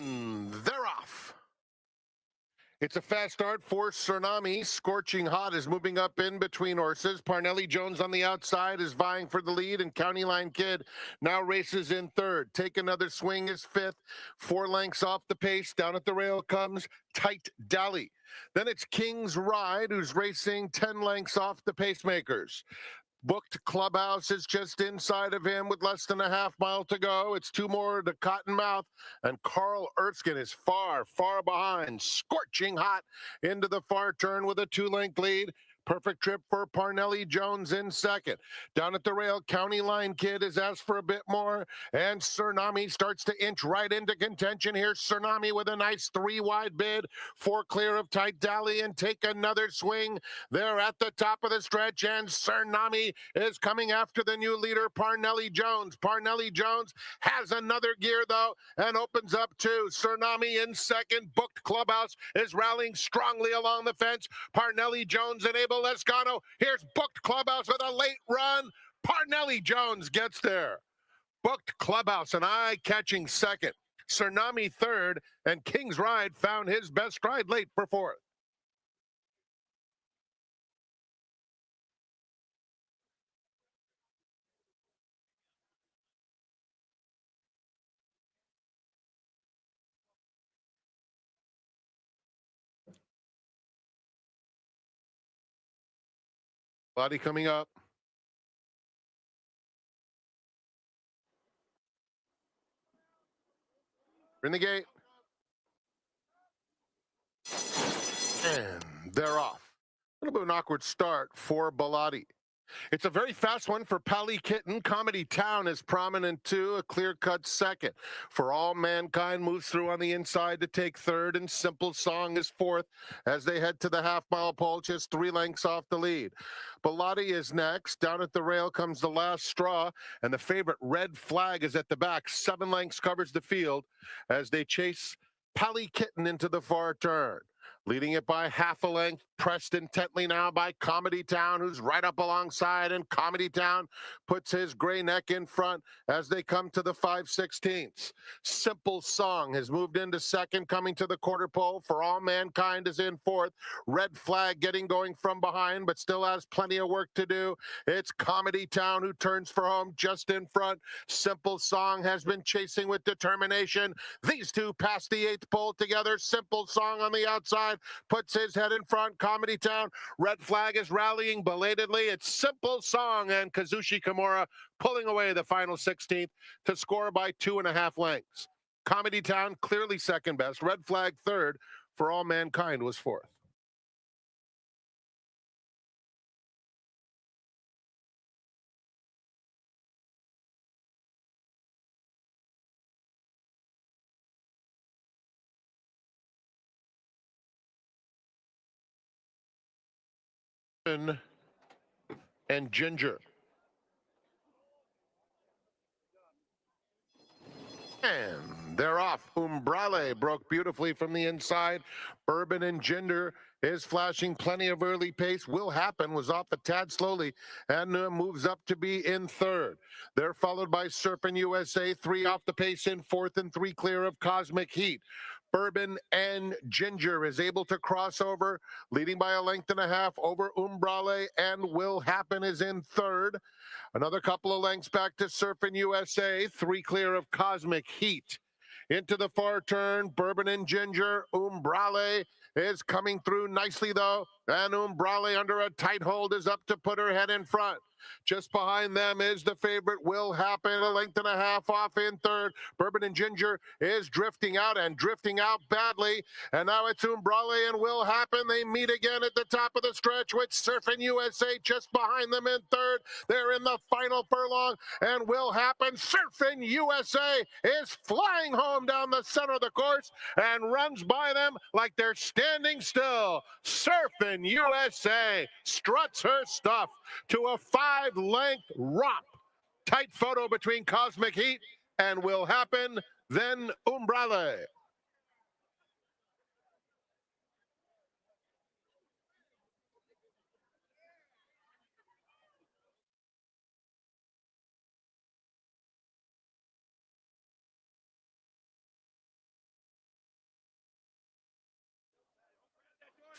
And they're off. It's a fast start for Tsunami. Scorching Hot is moving up in between horses. Parnelli Jones on the outside is vying for the lead, and County Line Kid now races in third. Take Another Swing is fifth. 4 lengths off the pace. Down at the rail comes Tight Dally. Then it's King's Ride, who's racing 10 lengths off the pacemakers. Booked Clubhouse is just inside of him with less than a half mile to go. It's 2 more to Cottonmouth, and Carl Erskine is far, far behind. Scorching Hot into the far turn with a 2-length lead. Perfect trip for Parnelli Jones in second. Down at the rail, County Line Kid has asked for a bit more, and Tsunami starts to inch right into contention here. Tsunami with a nice 3-wide bid, 4 clear of Tight Dally, and Take Another Swing. They're at the top of the stretch, and Tsunami is coming after the new leader, Parnelli Jones. Parnelli Jones has another gear, though, and opens up two. Tsunami in second. Booked Clubhouse is rallying strongly along the fence. Parnelli Jones and Abel Lescano. Here's Booked Clubhouse with a late run. Parnelli Jones gets there. Booked Clubhouse, an eye-catching second. Tsunami third, and King's Ride found his best stride late for fourth. Body coming up. In the gate. And they're off. A little bit of an awkward start for Bilotti. It's a very fast one for Pally Kitten. Comedy Town is prominent too, a clear-cut second. For All Mankind moves through on the inside to take third, and Simple Song is fourth as they head to the half-mile pole, just 3 lengths off the lead. Bilotti is next. Down at the rail comes the last straw, and the favorite Red Flag is at the back. 7 lengths covers the field as they chase Pally Kitten into the far turn. Leading it by half a length, pressed intently now by Comedy Town, who's right up alongside, and Comedy Town puts his gray neck in front as they come to the 5/16. Simple Song has moved into second, coming to the quarter pole. For All Mankind is in fourth. Red Flag getting going from behind, but still has plenty of work to do. It's Comedy Town who turns for home just in front. Simple Song has been chasing with determination. These two pass the 8th pole together. Simple Song on the outside puts his head in front. Comedy Town. Red Flag is rallying belatedly. It's Simple Song and Kazushi Kimura pulling away the final 16th to score by 2.5 lengths. Comedy Town clearly second best. Red Flag third. For All Mankind was fourth. And Ginger. And they're off. Umbrale broke beautifully from the inside. Bourbon and Ginger is flashing plenty of early pace. Will Happen was off a tad slowly and moves up to be in third. They're followed by Surfin' USA, 3 off the pace in fourth and 3 clear of Cosmic Heat. Bourbon and Ginger is able to cross over, leading by a length and a half over Umbrale, and Will Happen is in third. Another couple of lengths back to Surfin' USA, 3 clear of Cosmic Heat. Into the far turn, Bourbon and Ginger. Umbrale is coming through nicely, though, and Umbrale under a tight hold is up to put her head in front. Just behind them is the favorite Will Happen, a length and a half off in third. Bourbon and Ginger is drifting out badly. And now it's Umbrale and Will Happen. They meet again at the top of the stretch with Surfin' USA just behind them in third. They're in the final furlong, and Will Happen, Surfin' USA, is flying home down the center of the course and runs by them like they're standing still. Surfin' USA struts her stuff to a 5-length romp. Tight photo between Cosmic Heat and Will Happen, then Umbrale.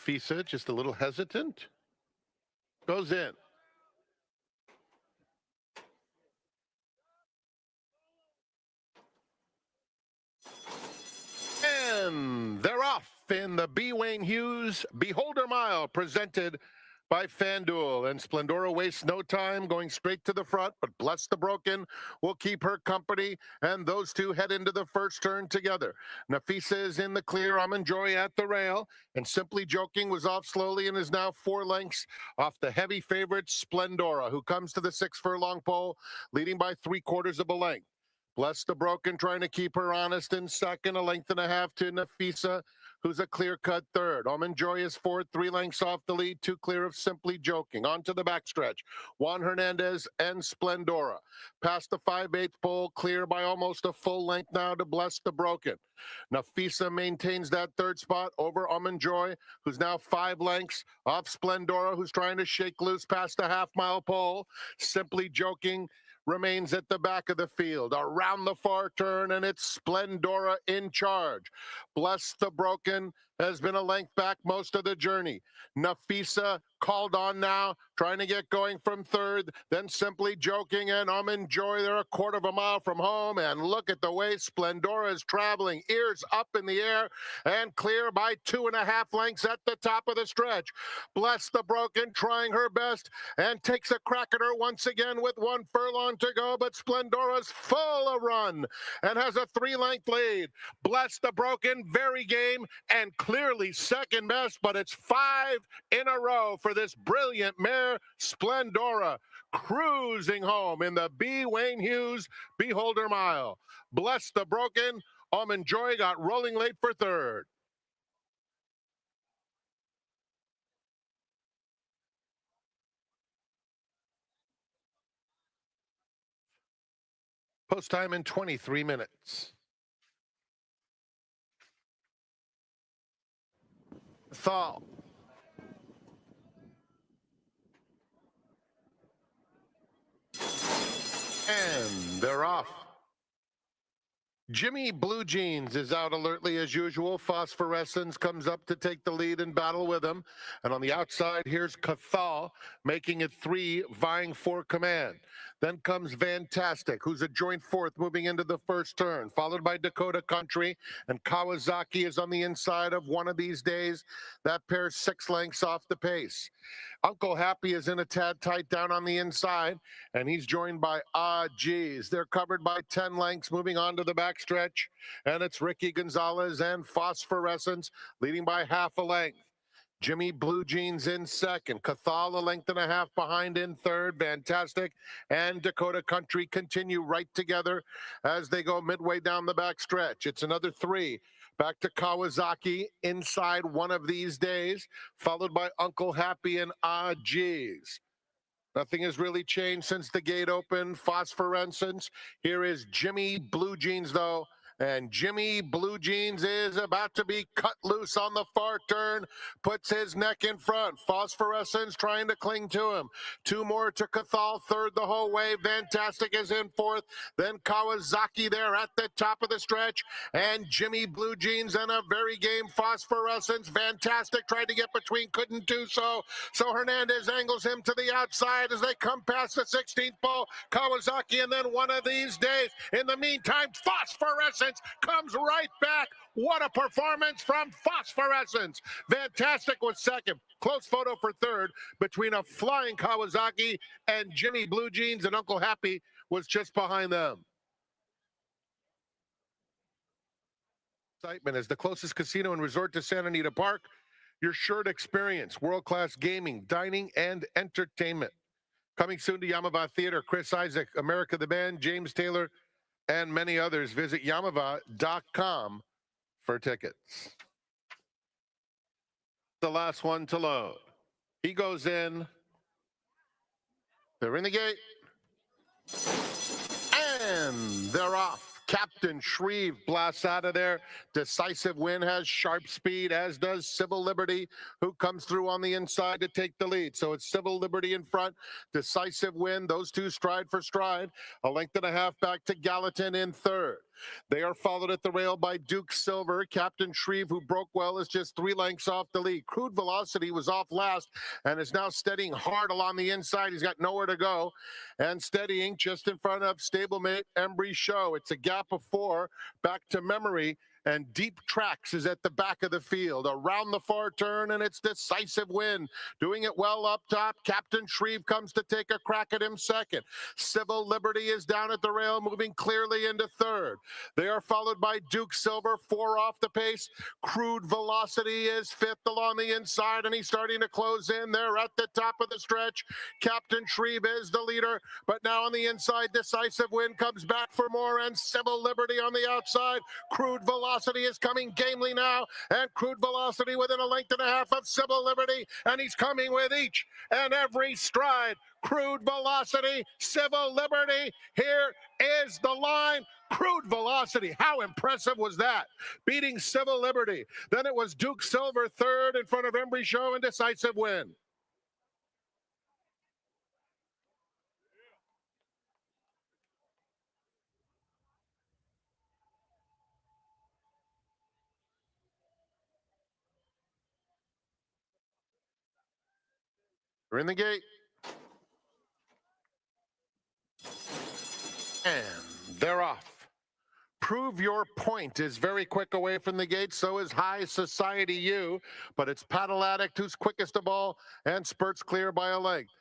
Nafisa just a little hesitant. Goes in. And they're off in the B. Wayne Hughes Beholder Mile, presented by FanDuel. And Splendora wastes no time going straight to the front, but Bless the Broken will keep her company, and those two head into the first turn together. Nafisa is in the clear. Joy at the rail, and Simply Joking was off slowly and is now 4 lengths off the heavy favorite Splendora, who comes to the 6 furlong pole, leading by 3/4 of a length. Bless the Broken trying to keep her honest in second, 1.5 lengths to Nafisa, who's a clear-cut third. Joy is fourth, 3 lengths off the lead, 2 clear of Simply Joking. On to the backstretch, Juan Hernandez and Splendora. Past the 5/8 pole, clear by almost a full length now to Bless the Broken. Nafisa maintains that third spot over Joy, who's now 5 lengths off Splendora, who's trying to shake loose past the half-mile pole. Simply Joking remains at the back of the field, around the far turn, and it's Splendora in charge. Bless the Broken has been a length back most of the journey. Nafisa called on now, trying to get going from third, then Simply Joking and Joy. They're a 1/4 mile from home, and look at the way Splendora is traveling, ears up in the air and clear by 2.5 lengths at the top of the stretch. Bless the Broken trying her best and takes a crack at her once again with 1 furlong to go, but Splendora's full of run and has a 3-length lead. Bless the Broken, very game and clearly second best, but it's 5 in a row for this brilliant mare, Splendora, cruising home in the B. Wayne Hughes Beholder Mile. Bless the Broken, Joy got rolling late for third. Post time in 23 minutes. Thaw. And they're off. Jimmy Blue Jeans is out alertly as usual. Phosphorescence comes up to take the lead and battle with him. And on the outside, here's Cathal, making it 3, vying for command. Then comes Fantastic, who's a joint fourth moving into the first turn, followed by Dakota Country. And Kawasaki is on the inside of One of These Days. That pair's 6 lengths off the pace. Uncle Happy is in a tad tight down on the inside, and he's joined by Geez. They're covered by 10 lengths moving on to the backstretch, and it's Ricky Gonzalez and Phosphorescence leading by 1/2 length. Jimmy Blue Jeans in second. Cathal 1.5 lengths behind in third. Fantastic. And Dakota Country continue right together as they go midway down the backstretch. It's another 3. Back to Kawasaki inside One of These Days, followed by Uncle Happy and Geez. Nothing has really changed since the gate opened. Phosphorescence. Here is Jimmy Blue Jeans, though. And Jimmy Blue Jeans is about to be cut loose on the far turn, puts his neck in front. Phosphorescence trying to cling to him. 2 more to Cathal, third the whole way. Fantastic is in fourth. Then Kawasaki there at the top of the stretch. And Jimmy Blue Jeans and a very game Phosphorescence. Fantastic tried to get between, couldn't do so. So Hernandez angles him to the outside as they come past the 16th pole. Kawasaki and then One of These Days. In the meantime, Phosphorescence comes right back. What a performance from Phosphorescence. Fantastic was second. Close photo for third between a flying Kawasaki and Jimmy Blue Jeans, and Uncle Happy was just behind them. Excitement is the closest casino and resort to Santa Anita Park. You're sure to experience world-class gaming, dining, and entertainment. Coming soon to Yamava Theater, Chris Isaac, America the Band, James Taylor, and many others. Visit Yamava.com for tickets. The last one to load. He goes in. They're in the gate. And they're off. Captain Shreve blasts out of there. Decisive Win has sharp speed, as does Civil Liberty, who comes through on the inside to take the lead. So it's Civil Liberty in front, Decisive Win. Those two stride for stride. 1.5 lengths back to Gallatin in third. They are followed at the rail by Duke Silver. Captain Shreve, who broke well, is just 3 lengths off the lead. Crude Velocity was off last and is now steadying hard along the inside. He's got nowhere to go. And steadying just in front of stablemate Embry Show. It's a gap of 4 back to Memory. And Deep Tracks is at the back of the field. Around the far turn, and it's Decisive Win. Doing it well up top. Captain Shreve comes to take a crack at him second. Civil Liberty is down at the rail, moving clearly into third. They are followed by Duke Silver, 4 off the pace. Crude Velocity is 5th along the inside, and he's starting to close in. They're at the top of the stretch. Captain Shreve is the leader, but now on the inside, Decisive Win comes back for more, and Civil Liberty on the outside. Crude Velocity is coming gamely now, and Crude Velocity within a length and a half of Civil Liberty, and he's coming with each and every stride. Crude Velocity, Civil Liberty, here is the line. Crude Velocity, how impressive was that? Beating Civil Liberty. Then it was Duke Silver third in front of Embry Show and Decisive Win. We're in the gate. And they're off. Prove Your Point is very quick away from the gate. So is High Society U. But it's Paddle Addict who's quickest of all and spurts clear by a length.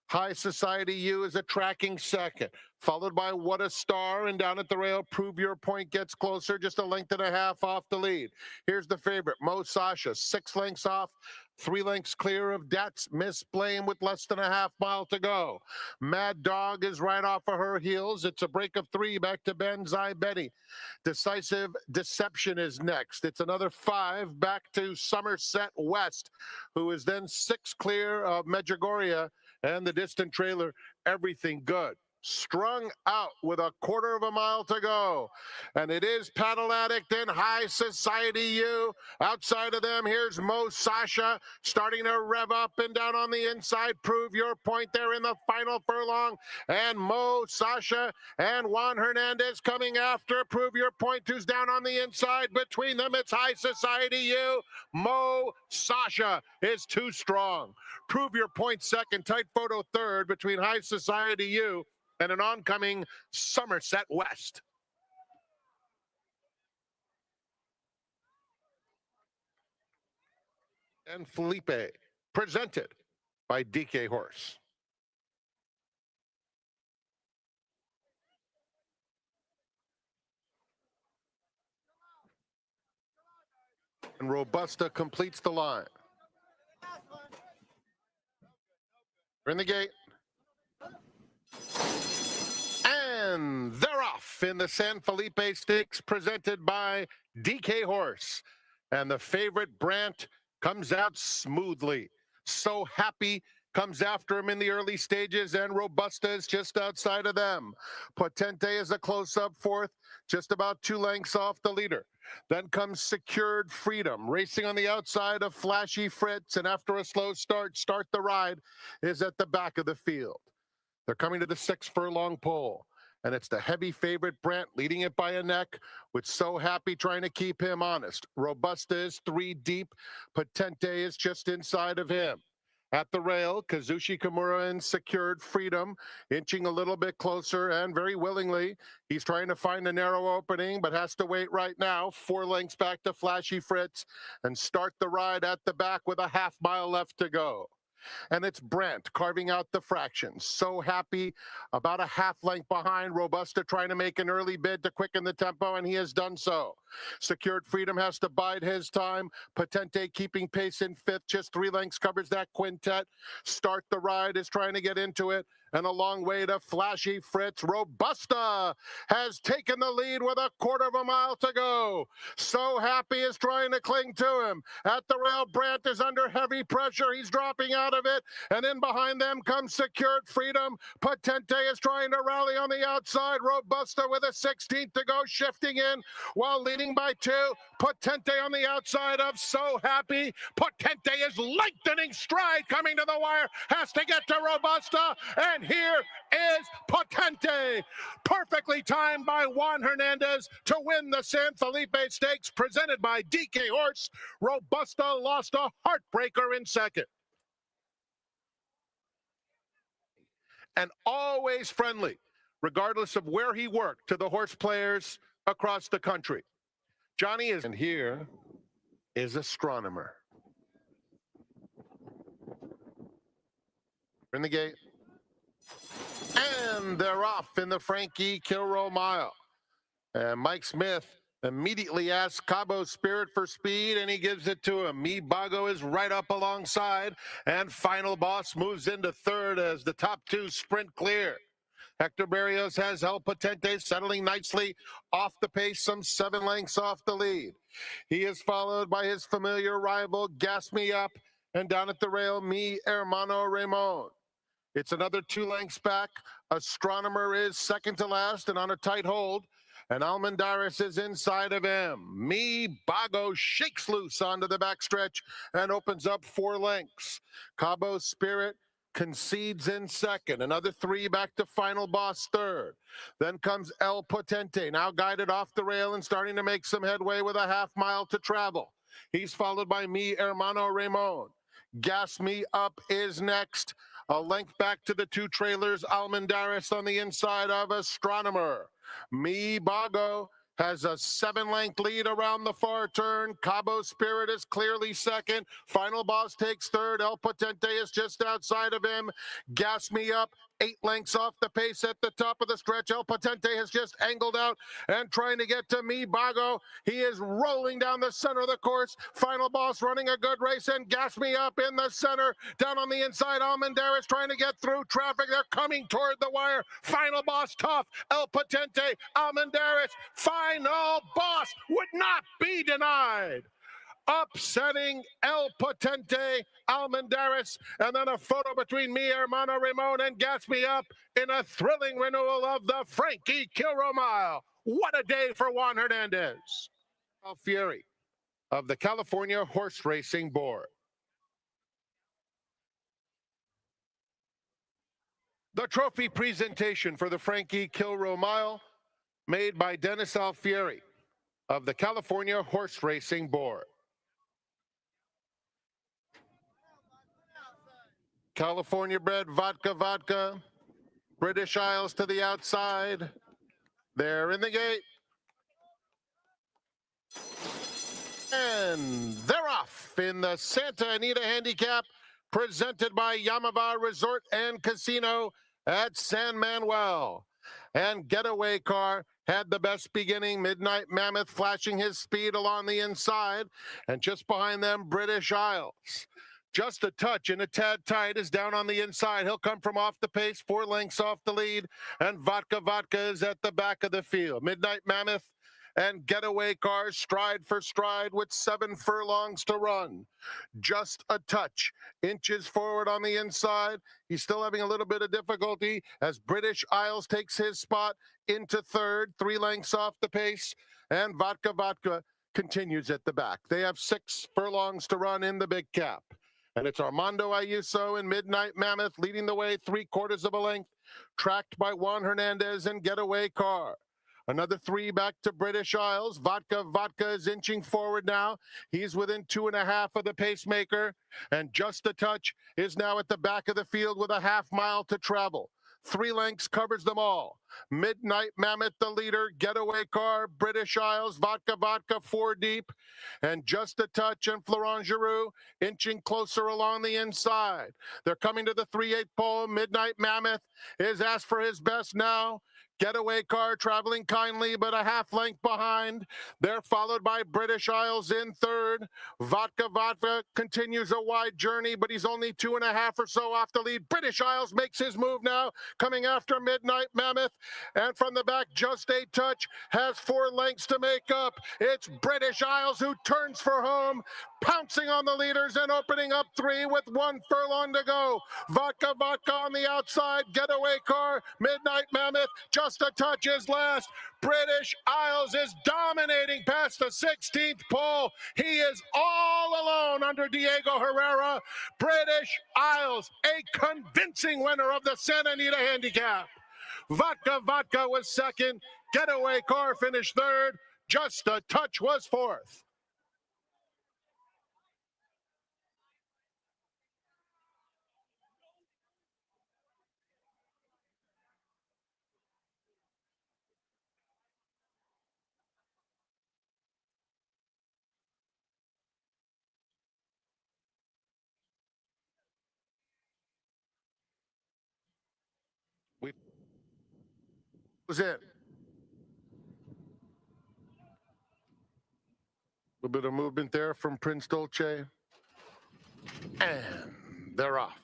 High Society U is a tracking second, followed by What a Star, and down at the rail, Prove Your Point gets closer, just a length and a half off the lead. Here's the favorite, Mo Sasha, 6 lengths off, 3 lengths clear of That's Miss Blame with less than a half mile to go. Mad Dog is right off of her heels. It's a break of 3 back to Banzai Betty. Decisive Deception is next. It's another 5 back to Somerset West, who is then 6 clear of Medjugorje and the distant trailer, Everything Good. Strung out with a quarter of a mile to go. And it is Paddle Addict and High Society U. Outside of them, here's Mo Sasha starting to rev up and down on the inside. Prove Your Point there in the final furlong. And Mo Sasha and Juan Hernandez coming after. Prove Your Point, who's down on the inside. Between them, it's High Society U. Mo Sasha is too strong. Prove Your Point second. Tight photo third between High Society U and an oncoming Somerset West. And Felipe, presented by DK Horse. And Robusta completes the line. We're in the gate. And they're off in the San Felipe Stakes, presented by DK Horse. And the favorite Brant comes out smoothly. So Happy comes after him in the early stages, and Robusta is just outside of them. Potente is a close-up fourth, just about 2 lengths off the leader. Then comes Secured Freedom, racing on the outside of Flashy Fritz, and after a slow start, Start the Ride is at the back of the field. They're coming to the 6 furlong pole, and it's the heavy favorite Brant leading it by a neck, with So Happy trying to keep him honest. Robusta is 3 deep. Potente is just inside of him. At the rail, Kazushi Kimura and Secured Freedom inching a little bit closer, and very willingly, he's trying to find a narrow opening, but has to wait right now. 4 lengths back to Flashy Fritz, and Start the Ride at the back with a half mile left to go. And it's Brant carving out the fractions. So Happy about a half length behind. Robusta trying to make an early bid to quicken the tempo, and he has done so. Secured Freedom has to bide his time. Potente keeping pace in 5th. Just 3 lengths covers that quintet. Start the Ride is trying to get into it, and a long way to Flashy Fritz. Robusta has taken the lead with a quarter of a mile to go. So Happy is trying to cling to him. At the rail, Brant is under heavy pressure. He's dropping out of it, and in behind them comes Secured Freedom. Potente is trying to rally on the outside. Robusta with a 16th to go, shifting in while leading by 2. Potente on the outside of So Happy. Potente is lengthening stride, coming to the wire, has to get to Robusta, and And here is Potente, perfectly timed by Juan Hernandez to win the San Felipe Stakes, presented by DK Horse. Robusta lost a heartbreaker in second. And always friendly, regardless of where he worked, to the horse players across the country. Johnny is, and here is Astronomer. In the gate. And they're off in the Frankie Kilroe Mile. And Mike Smith immediately asks Cabo Spirit for speed, and he gives it to him. Me Bago is right up alongside, and Final Boss moves into third as the top two sprint clear. Hector Barrios has El Potente settling nicely off the pace, some 7 lengths off the lead. He is followed by his familiar rival, Gas Me Up, and down at the rail, Mi Hermano Ramon. It's another 2 lengths back. Astronomer is second to last and on a tight hold. And Almendaris is inside of him. Me Bago shakes loose onto the backstretch and opens up 4 lengths. Cabo Spirit concedes in second. Another 3 back to Final Boss third. Then comes El Potente, now guided off the rail and starting to make some headway with a half mile to travel. He's followed by Mi Hermano Ramon. Gas Me Up is next. A length back to the 2 trailers, Almendaris on the inside of Astronomer. Me Bago has a 7-length lead around the far turn. Cabo Spirit is clearly second. Final Boss takes third. El Potente is just outside of him. Gas Me Up, 8 lengths off the pace at the top of the stretch. El Potente has just angled out and trying to get to Me Bago. He is rolling down the center of the course. Final Boss running a good race, and Gas Me Up in the center. Down on the inside, Almendaris trying to get through traffic. They're coming toward the wire. Final Boss tough. El Potente, Almendaris. Final Boss would not be denied. Upsetting El Potente, Almendaris, and then a photo between Mi Hermano Ramon and Gas Me Up in a thrilling renewal of the Frankie Kilroe Mile. What a day for Juan Hernandez. Alfieri of the California Horse Racing Board. The trophy presentation for the Frankie Kilroe Mile made by Dennis Alfieri of the California Horse Racing Board. California bred vodka, British Isles to the outside. They're in the gate. And they're off in the Santa Anita Handicap, presented by Yamava Resort and Casino at San Manuel. And Getaway Car had the best beginning. Midnight Mammoth flashing his speed along the inside. And just behind them, British Isles. Just a touch and a tad tight is down on the inside. He'll come from off the pace, 4 lengths off the lead. And Vodka is at the back of the field. Midnight Mammoth and Getaway Car stride for stride with 7 furlongs to run. Just a touch. Inches forward on the inside. He's still having a little bit of difficulty as British Isles takes his spot into third, 3 lengths off the pace. And Vodka continues at the back. They have 6 furlongs to run in the big cap. And it's Armando Ayuso and Midnight Mammoth leading the way 3/4 of a length, tracked by Juan Hernandez and Getaway Car. Another 3 back to British Isles. Vodka is inching forward now. He's within 2.5 of the pacemaker. And Just a Touch is now at the back of the field with a half mile to travel. 3 lengths covers them all. Midnight Mammoth, the leader. Getaway Car, British Isles, Vodka 4 deep. And Just a Touch and Florent Giroux inching closer along the inside. They're coming to the 3/8 pole. Midnight Mammoth is asked for his best now. Getaway Car traveling kindly, but a half length behind. They're followed by British Isles in third. Vodka continues a wide journey, but he's only 2.5 or so off the lead. British Isles makes his move now, coming after Midnight Mammoth. And from the back, Just a Touch has 4 lengths to make up. It's British Isles who turns for home. pouncing on the leaders and opening up 3 with 1 furlong to go. Vodka on the outside, getaway car, Midnight Mammoth, just a touch is last. British Isles is dominating past the 16th pole. He is all alone under Diego Herrera. British Isles, a convincing winner of the Santa Anita Handicap. Vodka was second. Getaway car finished third. Just a touch was fourth. We was it. A bit of movement there from Prince Dolce. And they're off.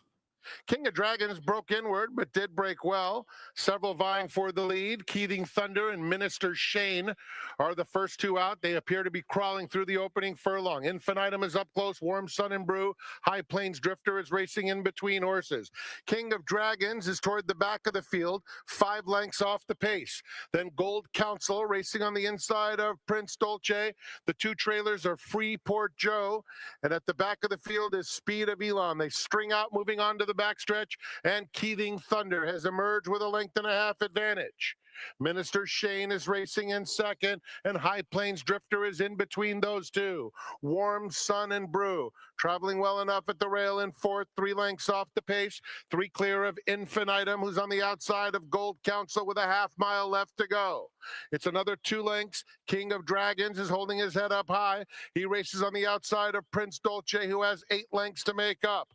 King of Dragons broke inward, but did break well. Several vying for the lead. Keating Thunder and Minister Shane are the first 2 out. They appear to be crawling through the opening furlong. Infinitum is up close. Warm Sun and Brew. High Plains Drifter is racing in between horses. King of Dragons is toward the back of the field, 5 lengths off the pace. Then Gold Council racing on the inside of Prince Dolce. The 2 trailers are Freeport Joe. And at the back of the field is Speed of Elon. They string out, moving on to the backstretch, and Keating Thunder has emerged with a 1.5 length advantage. Minister Shane is racing in second, and High Plains Drifter is in between those 2. Warm Sun and Brew traveling well enough at the rail in fourth, 3 lengths off the pace. 3 clear of Infinitum, who's on the outside of Gold Council with a half-mile left to go. It's another 2 lengths. King of Dragons is holding his head up high. He races on the outside of Prince Dolce, who has 8 lengths to make up.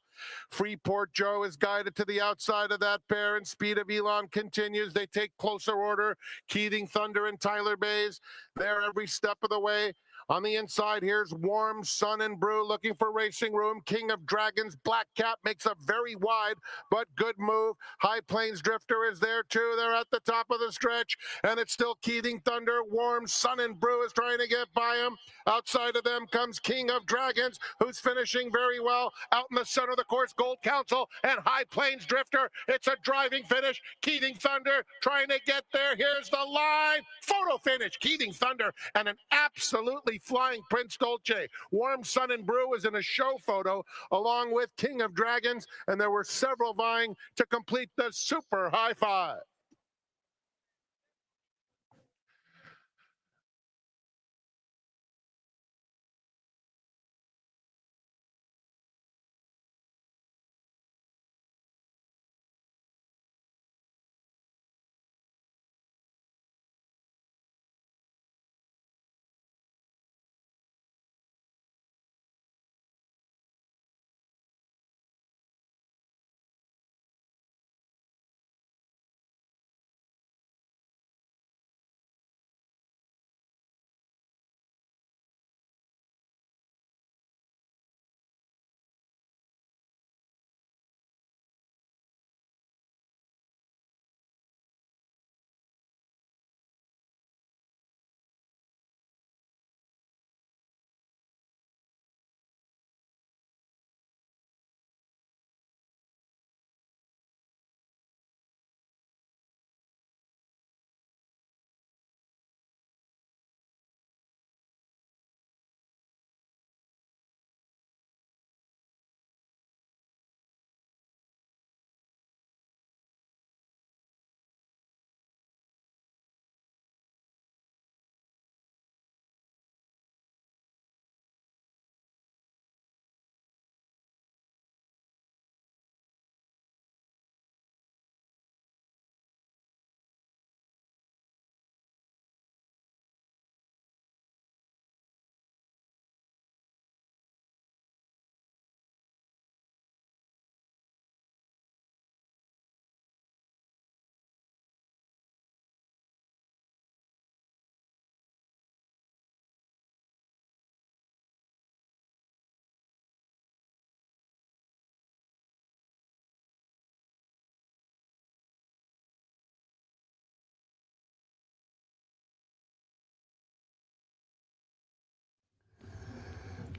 Freeport Joe is guided to the outside of that pair, and Speed of Elon continues. They take closer order. Keating Thunder and Tyler Bays there every step of the way. On the inside, here's Warm Sun and Brew looking for racing room. King of Dragons, Black Cap makes a very wide but good move. High Plains Drifter is there too. They're at the top of the stretch, and it's still Keating Thunder. Warm Sun and Brew is trying to get by him. Outside of them comes King of Dragons, who's finishing very well. Out in the center of the course, Gold Council and High Plains Drifter. It's a driving finish. Keating Thunder trying to get there. Here's the line. Photo finish. Keating Thunder and an absolutely flying Prince Dolce. Warm Sun and Brew is in a show photo along with King of Dragons, and there were several vying to complete the super high 5.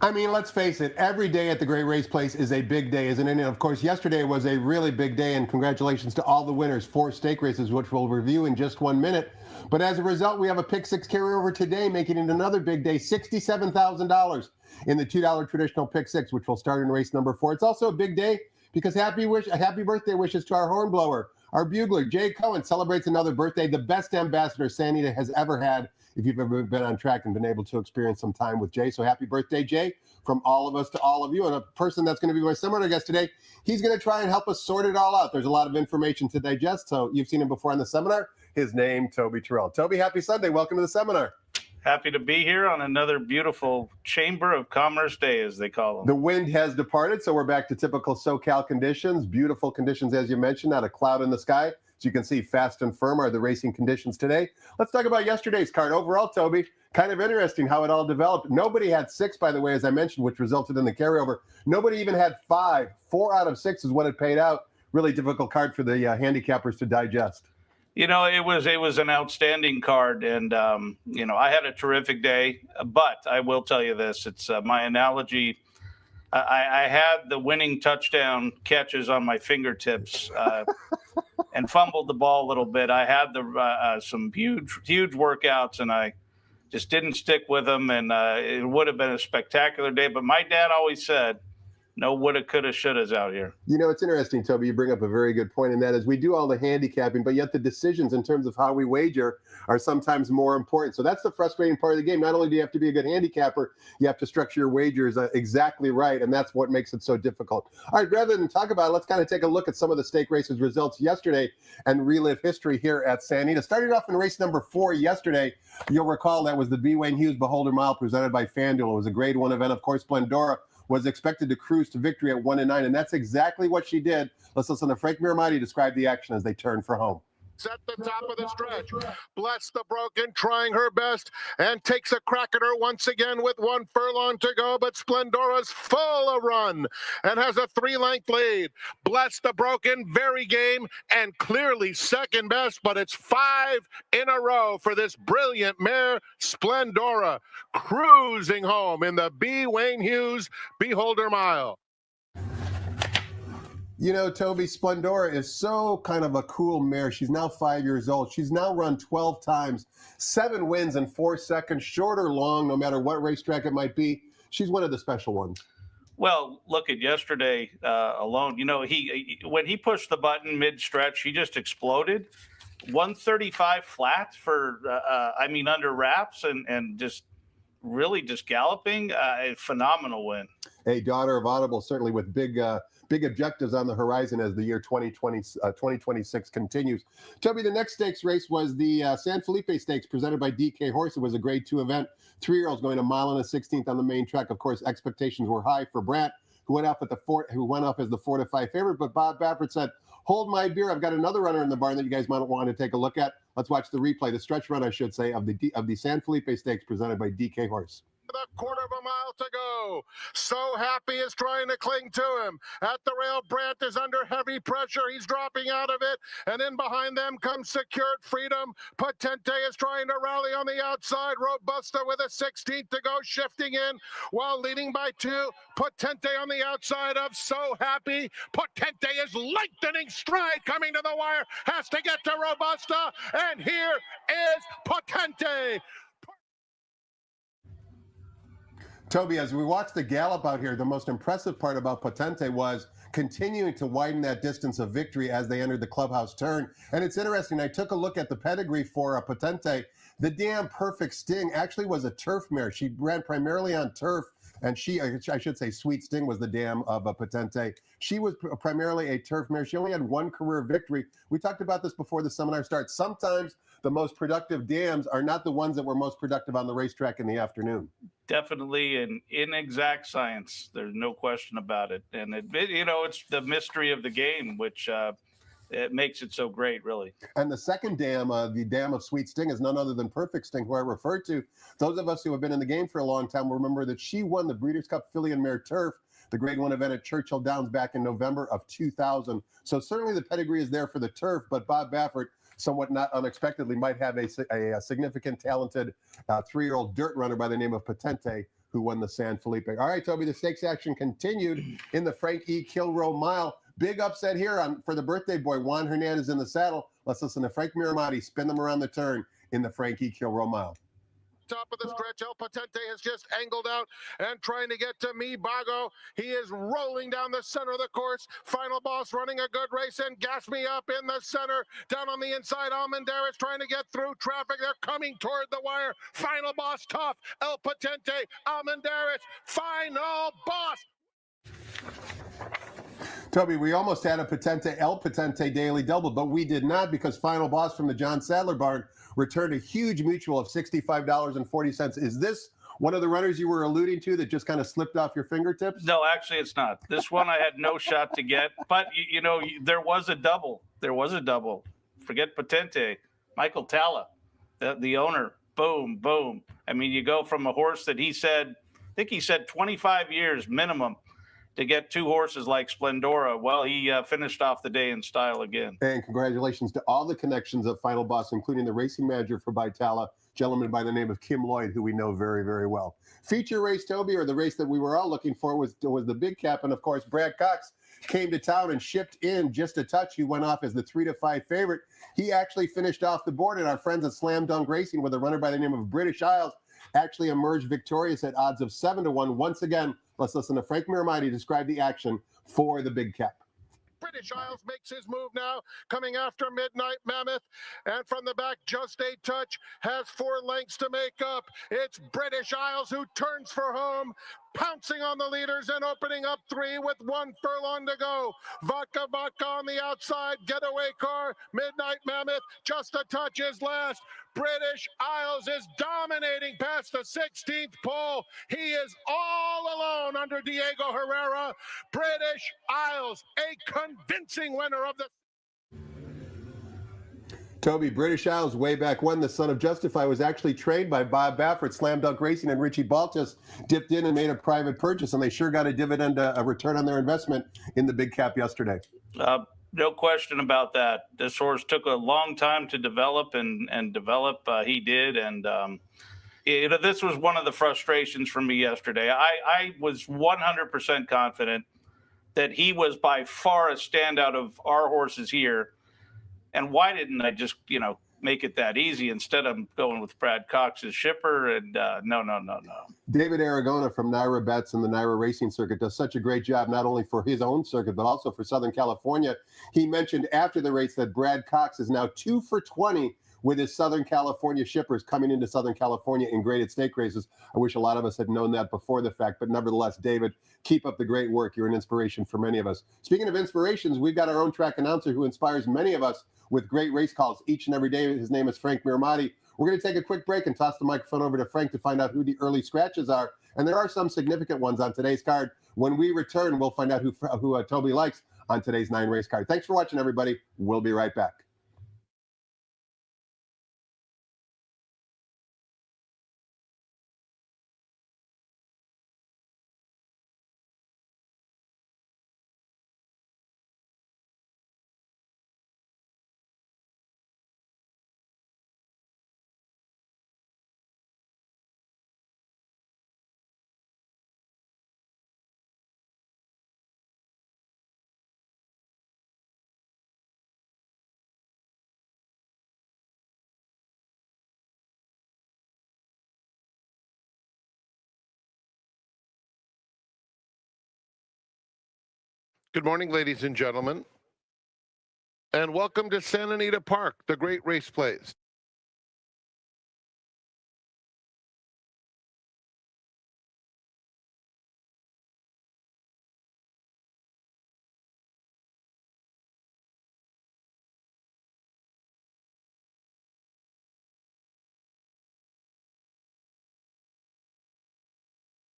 I mean, let's face it, every day at the Great Race Place is a big day, isn't it? And of course, yesterday was a really big day, and congratulations to all the winners, 4 stake races, which we'll review in just 1 minute. But as a result, we have a pick six carryover today, making it another big day, $67,000 in the $2 traditional pick six, which will start in race number 4. It's also a big day because happy birthday wishes to our hornblower. Our bugler, Jay Cohen, celebrates another birthday, the best ambassador Santa Anita has ever had, if you've ever been on track and been able to experience some time with Jay. So happy birthday, Jay, from all of us to all of you. And a person that's going to be my seminar guest today, he's going to try and help us sort it all out. There's a lot of information to digest. So you've seen him before on the seminar. His name, Toby Turrell. Toby, happy Sunday. Welcome to the seminar. Happy to be here on another beautiful Chamber of Commerce day, as they call them. The wind has departed, so we're back to typical SoCal conditions. Beautiful conditions, as you mentioned, not a cloud in the sky. So you can see fast and firm are the racing conditions today. Let's talk about yesterday's card. Overall, Toby, kind of interesting how it all developed. Nobody had 6, by the way, as I mentioned, which resulted in the carryover. Nobody even had 5. 4 out of 6 is what it paid out. Really difficult card for the handicappers to digest. You know, it was an outstanding card, and I had a terrific day. But I will tell you this: it's my analogy. I had the winning touchdown catches on my fingertips and fumbled the ball a little bit. I had some huge workouts, and I just didn't stick with them. And it would have been a spectacular day. But my dad always said, no woulda, coulda, shouldas out here. You know, it's interesting, Toby. You bring up a very good point, and that is we do all the handicapping, but yet the decisions in terms of how we wager are sometimes more important. So that's the frustrating part of the game. Not only do you have to be a good handicapper, you have to structure your wagers exactly right, and that's what makes it so difficult. All right, rather than talk about it, let's kind of take a look at some of the stake races results yesterday and relive history here at Santa Anita. Starting off in race number 4 yesterday, you'll recall that was the B. Wayne Hughes Beholder Mile presented by FanDuel. It was a grade 1 event. Of course, Splendora was expected to cruise to victory at 1-9, and that's exactly what she did. Let's listen to Frank Miramati describe the action as they turn for home. At the top of the stretch, Bless the Broken trying her best and takes a crack at her once again with 1 furlong to go, but Splendora's full of run and has a 3-length lead. Bless the Broken, very game and clearly second best, but it's 5 in a row for this brilliant mare, Splendora, cruising home in the B. Wayne Hughes Beholder Mile. You know, Toby, Splendora is so kind of a cool mare. She's now 5 years old. She's now run 12 times, 7 wins in 4 seconds, short or long, no matter what racetrack it might be. She's one of the special ones. Well, look at yesterday alone. You know, when he pushed the button mid-stretch, he just exploded. 135 flat for, under wraps and just really just galloping. A phenomenal win. A daughter of Audible, certainly with big objectives on the horizon as the year 2026 continues. Toby, the next stakes race was the San Felipe Stakes presented by DK Horse. It was a grade 2 event. 3-year-olds going a mile and a 16th on the main track. Of course, expectations were high for Brandt, who went off as the 4-5 favorite. But Bob Baffert said, "Hold my beer. I've got another runner in the barn that you guys might want to take a look at." Let's watch the replay, the stretch run, I should say, of the San Felipe Stakes presented by DK Horse. The 1/4 mile to go. So Happy is trying to cling to him. At the rail, Brandt is under heavy pressure. He's dropping out of it. And in behind them comes Secured Freedom. Potente is trying to rally on the outside. Robusta with a 16th to go, shifting in while leading by 2. Potente on the outside of So Happy. Potente is lengthening stride coming to the wire. Has to get to Robusta. And here is Potente. Toby, as we watch the gallop out here, the most impressive part about Potente was continuing to widen that distance of victory as they entered the clubhouse turn. And it's interesting, I took a look at the pedigree for Potente. The damn Perfect Sting actually was a turf mare. She ran primarily on turf, and I should say Sweet Sting was the dam of Potente. She was primarily a turf mare. She only had 1 career victory. We talked about this before the seminar starts. Sometimes the most productive dams are not the ones that were most productive on the racetrack in the afternoon. Definitely an inexact science. There's no question about it. And it's the mystery of the game, which it makes it so great, really. And the second dam, the dam of Sweet Sting, is none other than Perfect Sting, who I referred to. Those of us who have been in the game for a long time will remember that she won the Breeders' Cup Filly and Mare Turf, the grade 1 event at Churchill Downs back in November of 2000. So certainly the pedigree is there for the turf, but Bob Baffert, somewhat not unexpectedly, might have a significant talented 3-year-old dirt runner by the name of Potente, who won the San Felipe. All right, Toby, the stakes action continued in the Frank E. Kilroe Mile. Big upset here for the birthday boy, Juan Hernandez in the saddle. Let's listen to Frank Miramati spin them around the turn in the Frank E. Kilroe Mile. Top of the stretch, El Potente has just angled out and trying to get to Me Bago. He is rolling down the center of the course. Final Boss running a good race, and Gas Me Up in the center. Down on the inside, Almendarez trying to get through traffic. They're coming toward the wire. Final Boss tough. El Potente, Almendarez, Final Boss. Toby, we almost had a El Potente daily double, but we did not because Final Boss from the John Sadler barn returned a huge mutual of $65.40. Is this one of the runners you were alluding to that just kind of slipped off your fingertips? No, actually, it's not. This one I had no shot to get, but there was a double. There was a double. Forget Potente, Michael Talla, the owner. Boom, boom. I mean, you go from a horse that I think he said 25 years minimum to get two horses like Splendora. Well, he finished off the day in style again. And congratulations to all the connections of Final Boss, including the racing manager for Vitala, gentleman by the name of Kim Lloyd, who we know very, very well. Feature race, Toby, or the race that we were all looking for was the big cap. And of course, Brad Cox came to town and shipped in just a touch. He went off as the 3-5 favorite. He actually finished off the board, and our friends at Slam Dunk Racing with a runner by the name of British Isles actually emerged victorious at odds of 7-1. Once again, let's listen to Frank Miramati describe the action for the big cap. British Isles makes his move now, coming after Midnight Mammoth, and from the back, Just a Touch has 4 lengths to make up. It's British Isles who turns for home, pouncing on the leaders and opening up 3 with 1 furlong to go. Vodka on the outside, getaway car, Midnight Mammoth, Just a Touch is last. British Isles is dominating past the 16th pole. He is all alone under Diego Herrera. British Isles, a convincing winner of the... Toby, British Isles way back when, the son of Justify, was actually trained by Bob Baffert, Slam Dunk Racing, and Richie Baltus dipped in and made a private purchase, and they sure got a dividend, a return on their investment in the big cap yesterday. No question about that. This horse took a long time to develop and develop. He did. And, this was one of the frustrations for me yesterday. I was 100% confident that he was by far a standout of our horses here. And why didn't I just, make it that easy instead of going with Brad Cox's shipper? And no. David Aragona from Naira Bets and the Naira Racing Circuit does such a great job, not only for his own circuit, but also for Southern California. He mentioned after the race that Brad Cox is now 2 for 20 with his Southern California shippers coming into Southern California in graded stake races. I wish a lot of us had known that before the fact, but nevertheless, David, keep up the great work. You're an inspiration for many of us. Speaking of inspirations, we've got our own track announcer who inspires many of us with great race calls each and every day. His name is Frank Miramati. We're going to take a quick break and toss the microphone over to Frank to find out who the early scratches are. And there are some significant ones on today's card. When we return, we'll find out who Toby likes on today's 9-race card. Thanks for watching, everybody. We'll be right back. Good morning, ladies and gentlemen, and welcome to Santa Anita Park, the great race place.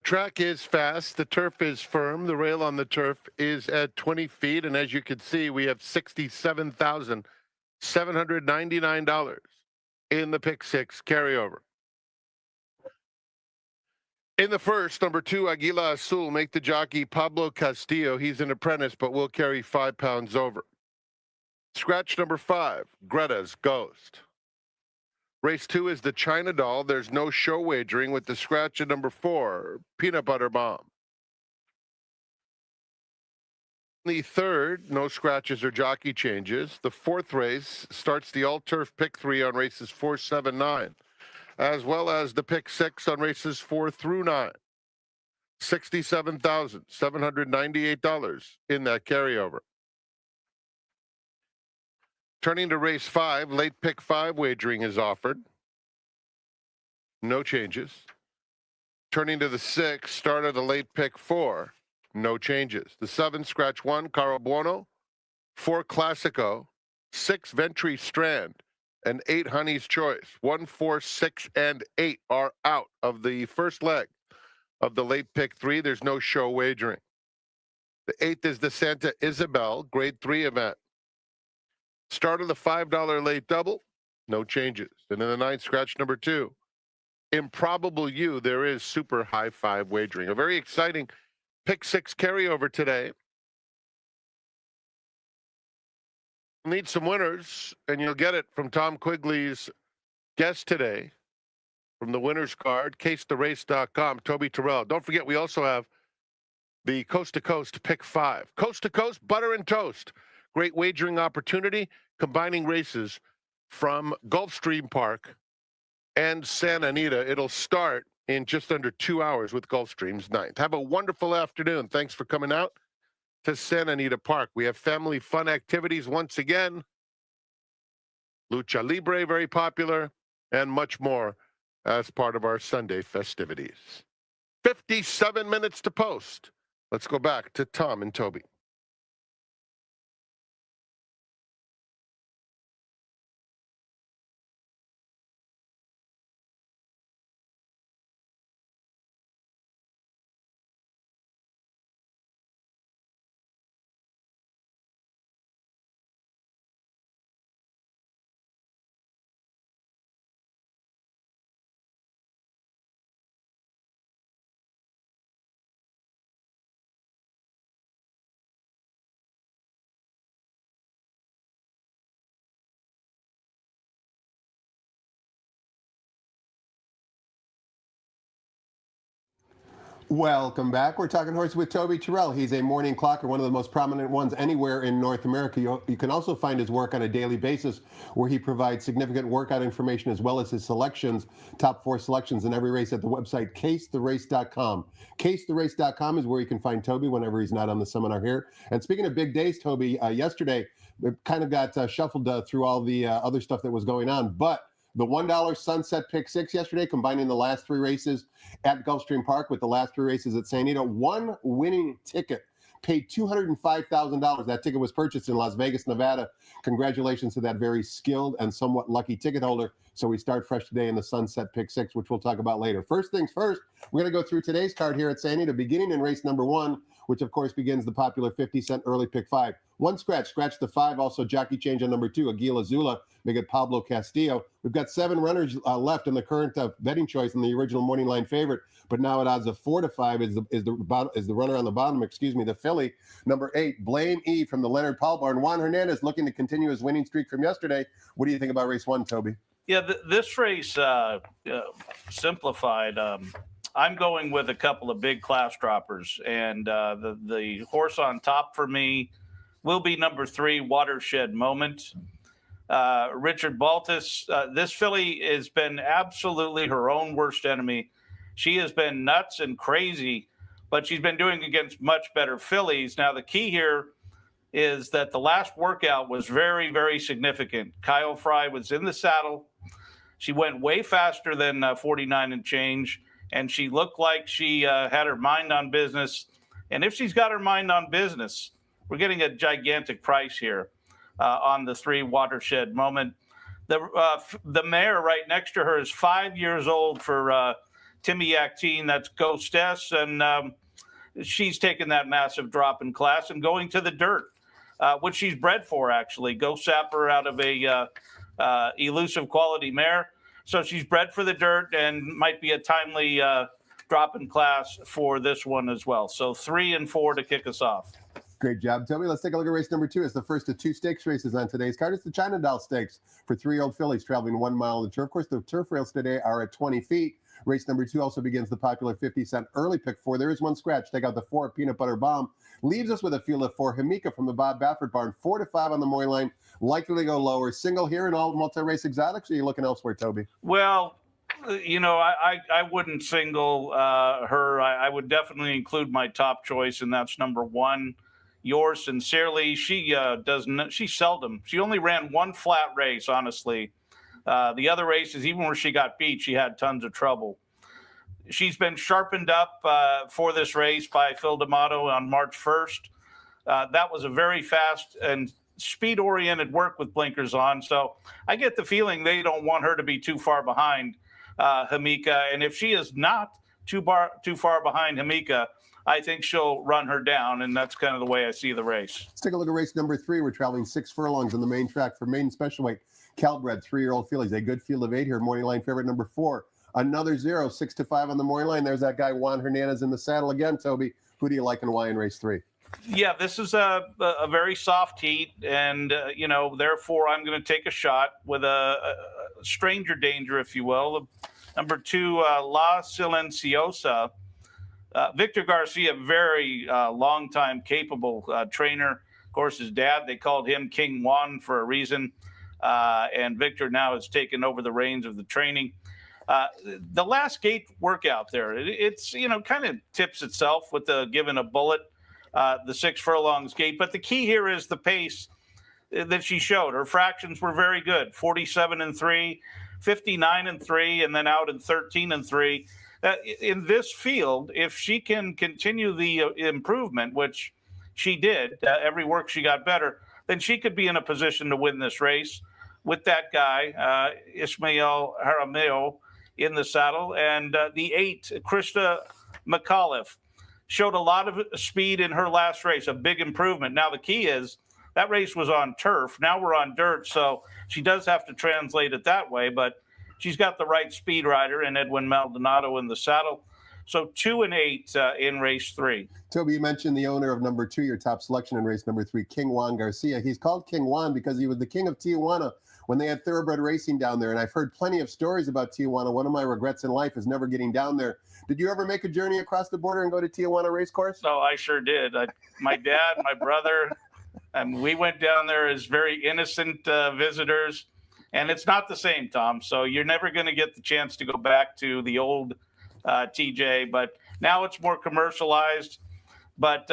Track is fast, the turf is firm, the rail on the turf is at 20 feet, and as you can see, we have $67,799 in the pick 6 carryover. In the first, number 2, Aguila Azul, make the jockey Pablo Castillo. He's an apprentice, but will carry 5 pounds over. Scratch number 5, Greta's Ghost. Race 2 is the China Doll. There's no show wagering with the scratch at number 4, Peanut Butter Bomb. The third, no scratches or jockey changes. The fourth race starts the all-turf pick 3 on races 4, 7, 9, as well as the pick 6 on races 4 through 9. $67,798 in that carryover. Turning to race 5, late pick 5 wagering is offered. No changes. Turning to the 6, start of the late pick 4. No changes. The 7, scratch 1, Caro Buono. 4, Classico. 6, Ventry Strand. And 8, Honey's Choice. 1, 4, 6, and 8 are out of the first leg of the late pick 3. There's no show wagering. The 8th is the Santa Isabel Grade 3 event. Start of the $5 late double, no changes. And in the 9th, scratch number 2, Improbable You, there is super high 5 wagering. A very exciting pick 6 carryover today. Need some winners, and you'll get it from Tom Quigley's guest today from the winners card, CaseTheRace.com, Toby Turrell. Don't forget, we also have the Coast to Coast pick 5. Coast to Coast, butter and toast. Great wagering opportunity, combining races from Gulfstream Park and Santa Anita. It'll start in just under 2 hours with Gulfstream's 9th. Have a wonderful afternoon. Thanks for coming out to Santa Anita Park. We have family fun activities once again. Lucha Libre, very popular, and much more as part of our Sunday festivities. 57 minutes to post. Let's go back to Tom and Toby. Welcome back. We're talking horse with Toby Turrell. He's a morning clocker, one of the most prominent ones anywhere in North America. You can also find his work on a daily basis where he provides significant workout information as well as his selections, top 4 selections in every race at the website CaseTheRace.com. CaseTheRace.com is where you can find Toby whenever he's not on the seminar here. And speaking of big days, Toby, yesterday it kind of got shuffled through all the other stuff that was going on, but the $1 Sunset Pick 6 yesterday, combining the last 3 races at Gulfstream Park with the last 3 races at Santa Anita. One winning ticket paid $205,000. That ticket was purchased in Las Vegas, Nevada. Congratulations to that very skilled and somewhat lucky ticket holder. So we start fresh today in the Sunset Pick 6, which we'll talk about later. First things first, we're going to go through today's card here at Santa Anita, beginning in race number 1, which of course begins the popular 50-cent early pick 5. One scratch the 5, also jockey change on number 2, Aguila Zula, make it Pablo Castillo. We've got 7 runners left in the current betting choice in the original morning line favorite, but now at odds of 4 to 5 is the runner on the bottom, the filly, number 8, Blame E from the Leonard Paul barn. Juan Hernandez looking to continue his winning streak from yesterday. What do you think about race 1, Toby? Yeah, this race simplified. I'm going with a couple of big class droppers, and the horse on top for me will be number 3, Watershed Moment. Richard Baltus, this filly has been absolutely her own worst enemy. She has been nuts and crazy, but she's been doing against much better fillies. Now, the key here is that the last workout was very, very significant. Kyle Fry was in the saddle. She went way faster than 49 and change, and she looked like she had her mind on business. And if she's got her mind on business, we're getting a gigantic price here on the 3, Watershed Moment. The mare right next to her is 5 years old for Timmy Actine. That's Ghostess, and she's taken that massive drop in class and going to the dirt, which she's bred for, actually. Go Sapper out of a elusive quality mare. So she's bred for the dirt and might be a timely drop in class for this one as well. So 3 and 4 to kick us off. Great job, Toby. Let's take a look at race number 2. It's the first of 2 stakes races on today's card. It's the China Doll Stakes for 3-year-old fillies traveling 1 mile on the turf course. The turf rails today are at 20 feet. Race number 2 also begins the popular 50-cent early pick 4. There is one scratch. Take out the 4, Peanut Butter Bomb. Leaves us with a field of 4, Hamika from the Bob Baffert barn. 4 to 5 on the morning line. Likely to go lower. Single here in all multi-race exotics, or are you looking elsewhere, Toby? Well, I wouldn't single her. I would definitely include my top choice, and that's number 1. Yours sincerely. She seldom. She only ran 1 flat race, honestly. The other races, even where she got beat, she had tons of trouble. She's been sharpened up for this race by Phil D'Amato on March 1st. That was a very fast and speed-oriented work with blinkers on. So I get the feeling they don't want her to be too far behind Hamika. And if she is not too far behind Hamika, I think she'll run her down, and that's kind of the way I see the race. Let's take a look at race number 3. We're traveling 6 furlongs on the main track for maiden special weight. Calbred, 3-year-old fillies. A good field of 8 here. Morning line favorite number 4. Another 0, 6 to 5 on the morning line. There's that guy Juan Hernandez in the saddle again, Toby. Who do you like and why in race 3? Yeah, this is a very soft heat, and therefore I'm going to take a shot with a stranger danger, if you will. Number 2, La Silenciosa. Victor Garcia, very long-time capable trainer. Of course, his dad, they called him King Juan for a reason, and Victor now has taken over the reins of the training. The last gate workout there, it's kind of tips itself with giving a bullet. The 6 furlongs gate. But the key here is the pace that she showed. Her fractions were very good, 47-3, 59-3, and then out in 13-3. In this field, if she can continue the improvement, which she did, every work she got better, then she could be in a position to win this race with that guy, Ismael Jaramillo, in the saddle. And the 8, Krista McAuliffe, showed a lot of speed in her last race, a big improvement. Now, the key is that race was on turf. Now we're on dirt, so she does have to translate it that way, but she's got the right speed rider in Edwin Maldonado in the saddle. So 2 and 8 in race 3. Toby, you mentioned the owner of number 2, your top selection in race number 3, King Juan Garcia. He's called King Juan because he was the king of Tijuana when they had thoroughbred racing down there. And I've heard plenty of stories about Tijuana. One of my regrets in life is never getting down there. Did you ever make a journey across the border and go to Tijuana Racecourse? Oh, I sure did. My dad, my brother, and we went down there as very innocent visitors. And it's not the same, Tom. So you're never going to get the chance to go back to the old TJ. But now it's more commercialized. But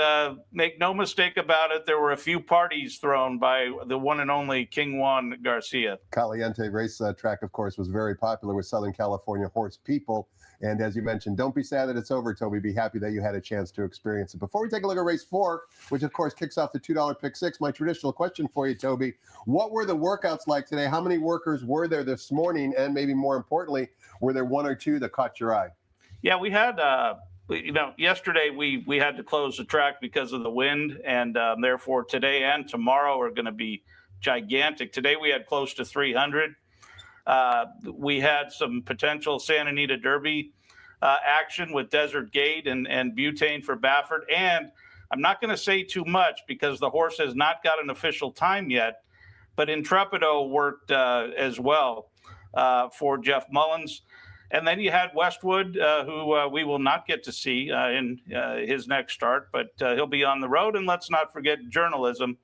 make no mistake about it, there were a few parties thrown by the one and only King Juan Garcia. Caliente race track, of course, was very popular with Southern California horse people. And as you mentioned, don't be sad that it's over, Toby. Be happy that you had a chance to experience it. Before we take a look at race 4, which, of course, kicks off the $2 pick 6, my traditional question for you, Toby. What were the workouts like today? How many workers were there this morning? And maybe more importantly, were there 1 or 2 that caught your eye? Yeah, we had yesterday we had to close the track because of the wind, and therefore today and tomorrow are going to be gigantic. Today we had close to 300. We had some potential Santa Anita Derby action with Desert Gate and Butane for Baffert. And I'm not going to say too much because the horse has not got an official time yet, but Intrepido worked as well for Jeff Mullins. And then you had Westwood, who we will not get to see in his next start, but he'll be on the road. And let's not forget journalism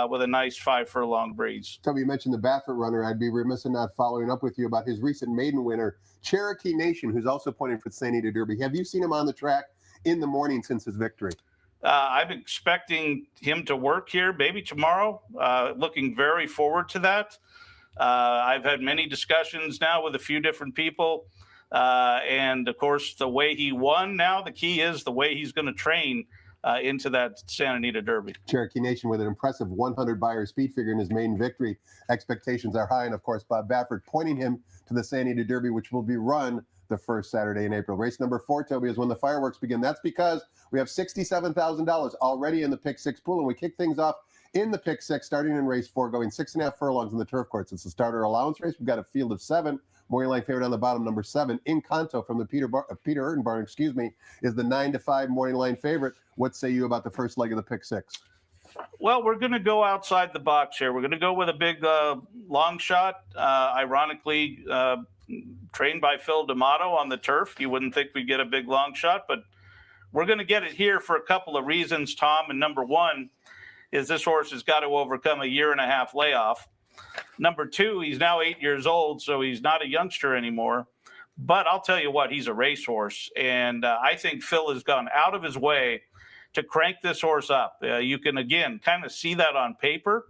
with a nice 5 furlong breeze. Toby, you mentioned the Baffert runner. I'd be remiss in not following up with you about his recent maiden winner, Cherokee Nation, who's also pointing for the Santa Anita Derby. Have you seen him on the track in the morning since his victory? I'm expecting him to work here maybe tomorrow. Looking very forward to that. I've had many discussions now with a few different people. And, of course, the way he won now, the key is the way he's going to train into that Santa Anita Derby. Cherokee Nation with an impressive 100 buyer speed figure in his maiden victory. Expectations are high. And, of course, Bob Baffert pointing him to the Santa Anita Derby, which will be run the first Saturday in April. Race number 4, Toby, is when the fireworks begin. That's because we have $67,000 already in the pick 6 pool. And we kick things off in the pick 6, starting in race 4, going 6.5 furlongs in the turf courts. It's a starter allowance race. We've got a field of 7. Morning line favorite on the bottom, number 7, Encanto from the Peter Urton barn, is the 9 to 5 morning line favorite. What say you about the first leg of the pick 6? Well, we're going to go outside the box here. We're going to go with a big long shot. Ironically, trained by Phil D'Amato on the turf. You wouldn't think we'd get a big long shot, but we're going to get it here for a couple of reasons, Tom. And number one is this horse has got to overcome a 1.5-year layoff. Number two, he's now 8 years old, so he's not a youngster anymore. But I'll tell you what, he's a racehorse. And I think Phil has gone out of his way to crank this horse up. You can, again, kind of see that on paper.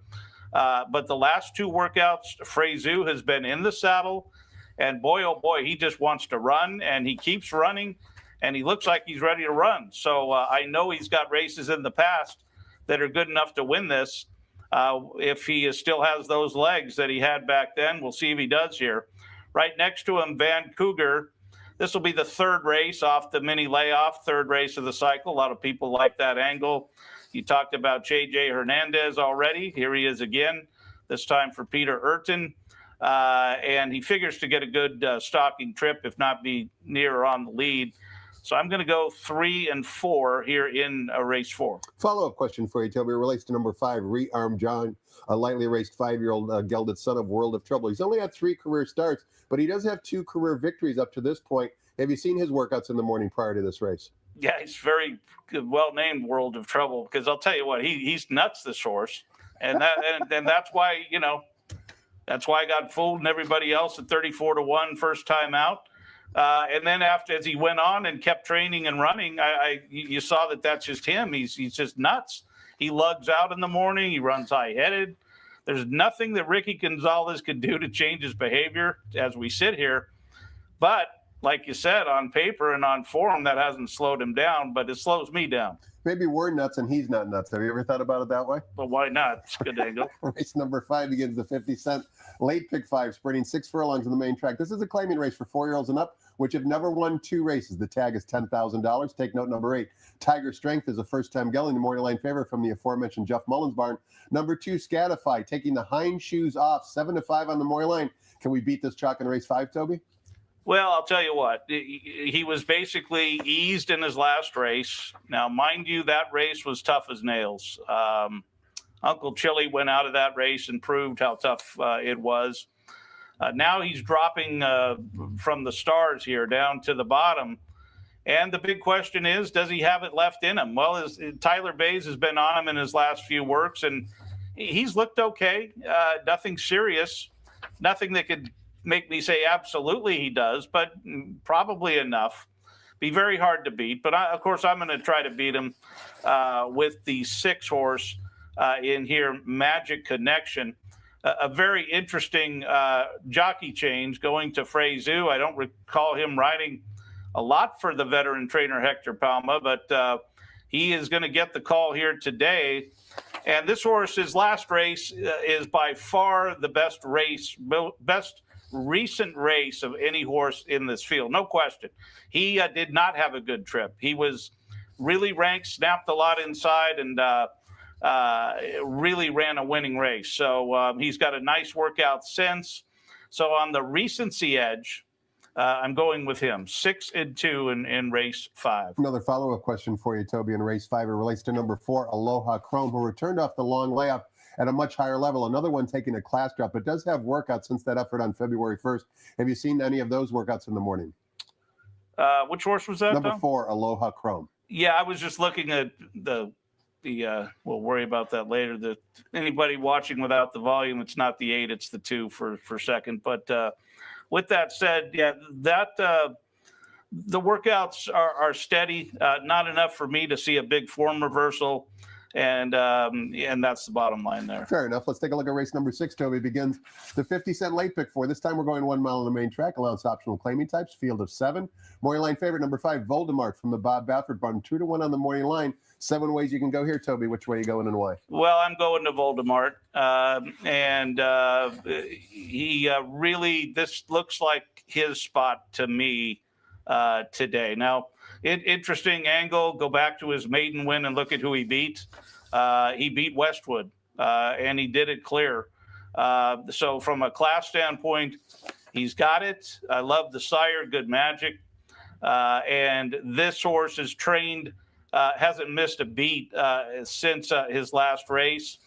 But the last two workouts, Freyzoo has been in the saddle. And boy, oh boy, he just wants to run. And he keeps running. And he looks like he's ready to run. So I know he's got races in the past that are good enough to win this. If he still has those legs that he had back then, we'll see if he does here. Right next to him, Van Cougar. This will be the third race off the mini layoff, third race of the cycle. A lot of people like that angle. You talked about J.J. Hernandez already. Here he is again, this time for Peter Urton. And he figures to get a good stalking trip, if not be near or on the lead. So I'm going to go 3 and 4 here in race 4. Follow-up question for you, Toby. It relates to number 5, Rearm John, a lightly raced 5-year-old gelded son of World of Trouble. He's only had 3 career starts, but he does have 2 career victories up to this point. Have you seen his workouts in the morning prior to this race? Yeah, he's very well named World of Trouble, because I'll tell you what, he's nuts, this horse. And that's why, that's why I got fooled and everybody else at 34-1 first time out. And then as he went on and kept training and running, you saw that that's just him. He's just nuts. He lugs out in the morning. He runs high-headed. There's nothing that Ricky Gonzalez could do to change his behavior as we sit here. But like you said, on paper and on form, that hasn't slowed him down, but it slows me down. Maybe we're nuts and he's not nuts. Have you ever thought about it that way? But why not? It's a good angle. Race number 5 begins the 50-cent late pick 5, sprinting 6 furlongs in the main track. This is a claiming race for 4-year-olds and up, which have never won 2 races. The tag is $10,000. Take note, number 8, Tiger Strength is a first-time gelding, the morning line favorite from the aforementioned Jeff Mullins barn. Number 2, Scatify, taking the hind shoes off, 7-5 on the morning line. Can we beat this chalk in race 5, Toby? Well, I'll tell you what, he was basically eased in his last race. Now, mind you, that race was tough as nails. Uncle Chili went out of that race and proved how tough it was. Now he's dropping from the stars here down to the bottom. And the big question is, does he have it left in him? Well, Tyler Bays has been on him in his last few works, and he's looked okay. Nothing serious, nothing that could make me say absolutely he does, but probably enough. Be very hard to beat. But of course, I'm going to try to beat him with the 6 horse in here, Magic Connection. A very interesting jockey change going to Freyzoo. I don't recall him riding a lot for the veteran trainer Hector Palma, but he is going to get the call here today. And this horse, his last race is by far the best recent race of any horse in this field. No question. He did not have a good trip. He was really ranked, snapped a lot inside, and really ran a winning race. So he's got a nice workout since. So on the recency edge, I'm going with him. 6 and 2 in race 5. Another follow-up question for you, Toby, in race 5. It relates to number 4, Aloha Chrome, who returned off the long layoff at a much higher level. Another one taking a class drop, but does have workouts since that effort on February 1st. Have you seen any of those workouts in the morning? Which horse was that? Number 4, Aloha Chrome. Yeah, I was just looking at the we'll worry about that later. Anybody watching without the volume, it's not the 8, it's the 2 for second. But with that said, yeah, the workouts are steady, not enough for me to see a big form reversal. And that's the bottom line there. Fair enough. Let's take a look at race number 6, Toby. Begins the 50-cent late pick 4. This time we're going 1 mile on the main track. Allowance optional claiming types. Field of 7. Morning line favorite, number 5, Voldemort from the Bob Baffert barn. 2-1 on the morning line. 7 ways you can go here, Toby. Which way are you going and why? Well, I'm going to Voldemort. He really, this looks like his spot to me today. Now, interesting angle. Go back to his maiden win and look at who he beat. He beat Westwood, and he did it clear. So from a class standpoint, he's got it. I love the sire, Good Magic. And this horse is trained hasn't missed a beat since his last race.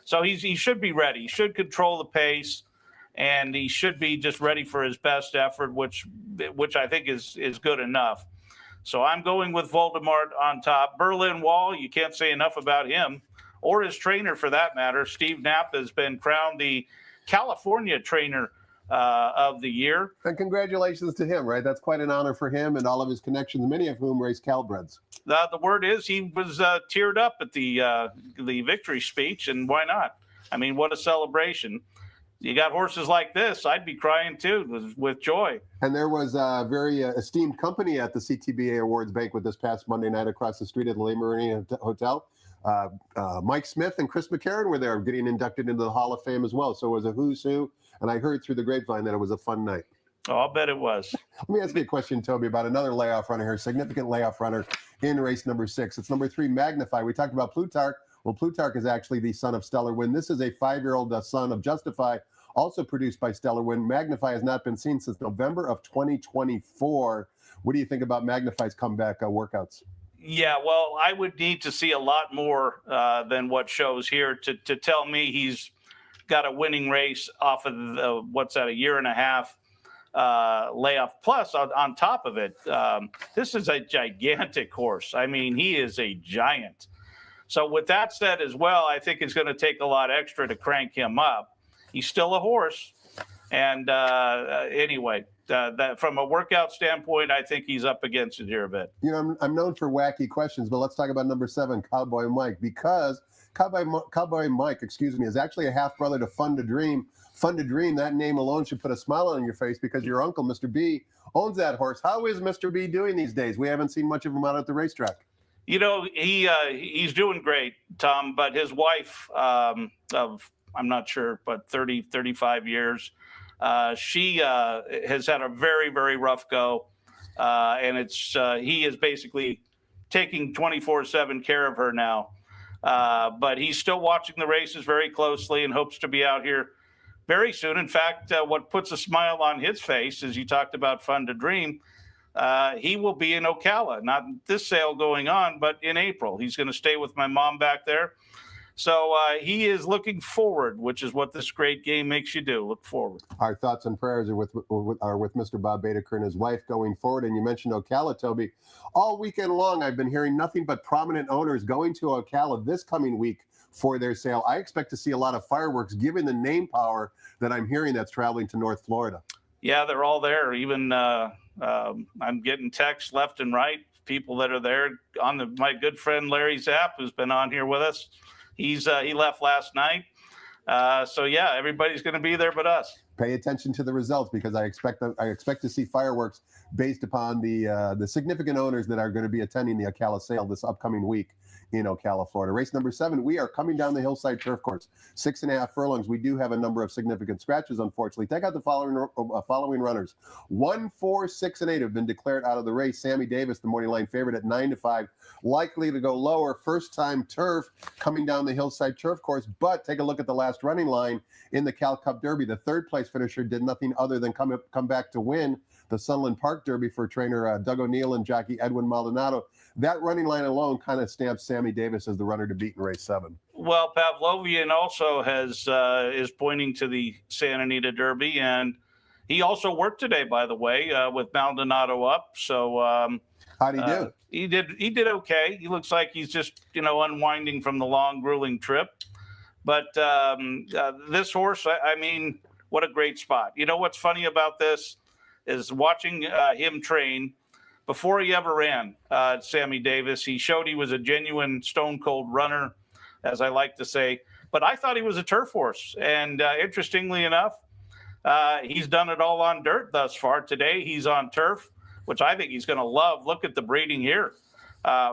So he should be ready. He should control the pace, and he should be just ready for his best effort, which I think is good enough. So I'm going with Voldemort on top. Berlin Wall, you can't say enough about him, or his trainer for that matter. Steve Knapp has been crowned the California trainer of the year. And congratulations to him, right? That's quite an honor for him and all of his connections, many of whom race Calbreds. The word is he was teared up at the victory speech, and why not? I mean, what a celebration. You got horses like this, I'd be crying too with joy. And there was a very esteemed company at the CTBA Awards banquet this past Monday night across the street at the Le Marine Hotel. Mike Smith and Chris McCarron were there getting inducted into the Hall of Fame as well. So it was a who's who. And I heard through the grapevine that it was a fun night. Oh, I'll bet it was. Let me ask you a question, Toby, about another layoff runner here, significant layoff runner in race number 6. It's number 3, Magnify. We talked about Plutarch. Well, Plutarch is actually the son of Stellar Wind. This is a 5-year-old son of Justify, also produced by Stellar Wind. Magnify has not been seen since November of 2024. What do you think about Magnify's comeback workouts? Yeah, well, I would need to see a lot more than what shows here to tell me he's got a winning race off of a year and a half layoff. Plus, on top of it, this is a gigantic horse. I mean, he is a giant. So with that said as well, I think it's going to take a lot extra to crank him up. He's still a horse. And anyway, that from a workout standpoint, I think he's up against it here a bit. You know, I'm known for wacky questions, but let's talk about number 7, Cowboy Mike, because Cowboy Mike, is actually a half brother to Fun to Dream. Fun to Dream, that name alone should put a smile on your face because your uncle, Mr. B, owns that horse. How is Mr. B doing these days? We haven't seen much of him out at the racetrack. You know, he's doing great, Tom, but his wife of, I'm not sure, but 35 years, she has had a very, very rough go. And he is basically taking 24/7 care of her now. But he's still watching the races very closely and hopes to be out here very soon. In fact, what puts a smile on his face, as you talked about Fun to Dream, he will be in Ocala, not this sale going on, but in April. He's going to stay with my mom back there. So he is looking forward, which is what this great game makes you do, look forward. Our thoughts and prayers are with Mr. Bob Baedeker and his wife going forward. And you mentioned Ocala, Toby. All weekend long, I've been hearing nothing but prominent owners going to Ocala this coming week for their sale. I expect to see a lot of fireworks, given the name power that I'm hearing that's traveling to North Florida. Yeah, they're all there. Even I'm getting texts left and right, people that are there. My good friend Larry Zapp, who's been on here with us, he left last night. So yeah, everybody's going to be there but us. Pay attention to the results because I expect to see fireworks based upon the significant owners that are going to be attending the Ocala sale this upcoming week in Ocala, Florida. Race number 7, we are coming down the Hillside Turf Course, 6.5 furlongs. We do have a number of significant scratches, unfortunately. Take out the following runners. 1, 4, 6, and 8 have been declared out of the race. Sammy Davis, the morning line favorite at 9-5, likely to go lower. First time turf coming down the Hillside Turf Course, but take a look at the last running line in the Cal Cup Derby. The third place finisher did nothing other than come back to win the Sunland Park Derby for trainer Doug O'Neill and jockey Edwin Maldonado. That running line alone kind of stamps Sammy Davis as the runner to beat in race 7. Well, Pavlovian also is pointing to the Santa Anita Derby, and he also worked today, by the way, with Maldonado up. So how'd he do? He did okay. He looks like he's just unwinding from the long, grueling trip. But this horse, I mean, what a great spot. You know what's funny about this is watching him train. Before he ever ran, Sammy Davis, he showed he was a genuine stone-cold runner, as I like to say. But I thought he was a turf horse. And interestingly enough, he's done it all on dirt thus far. Today, he's on turf, which I think he's going to love. Look at the breeding here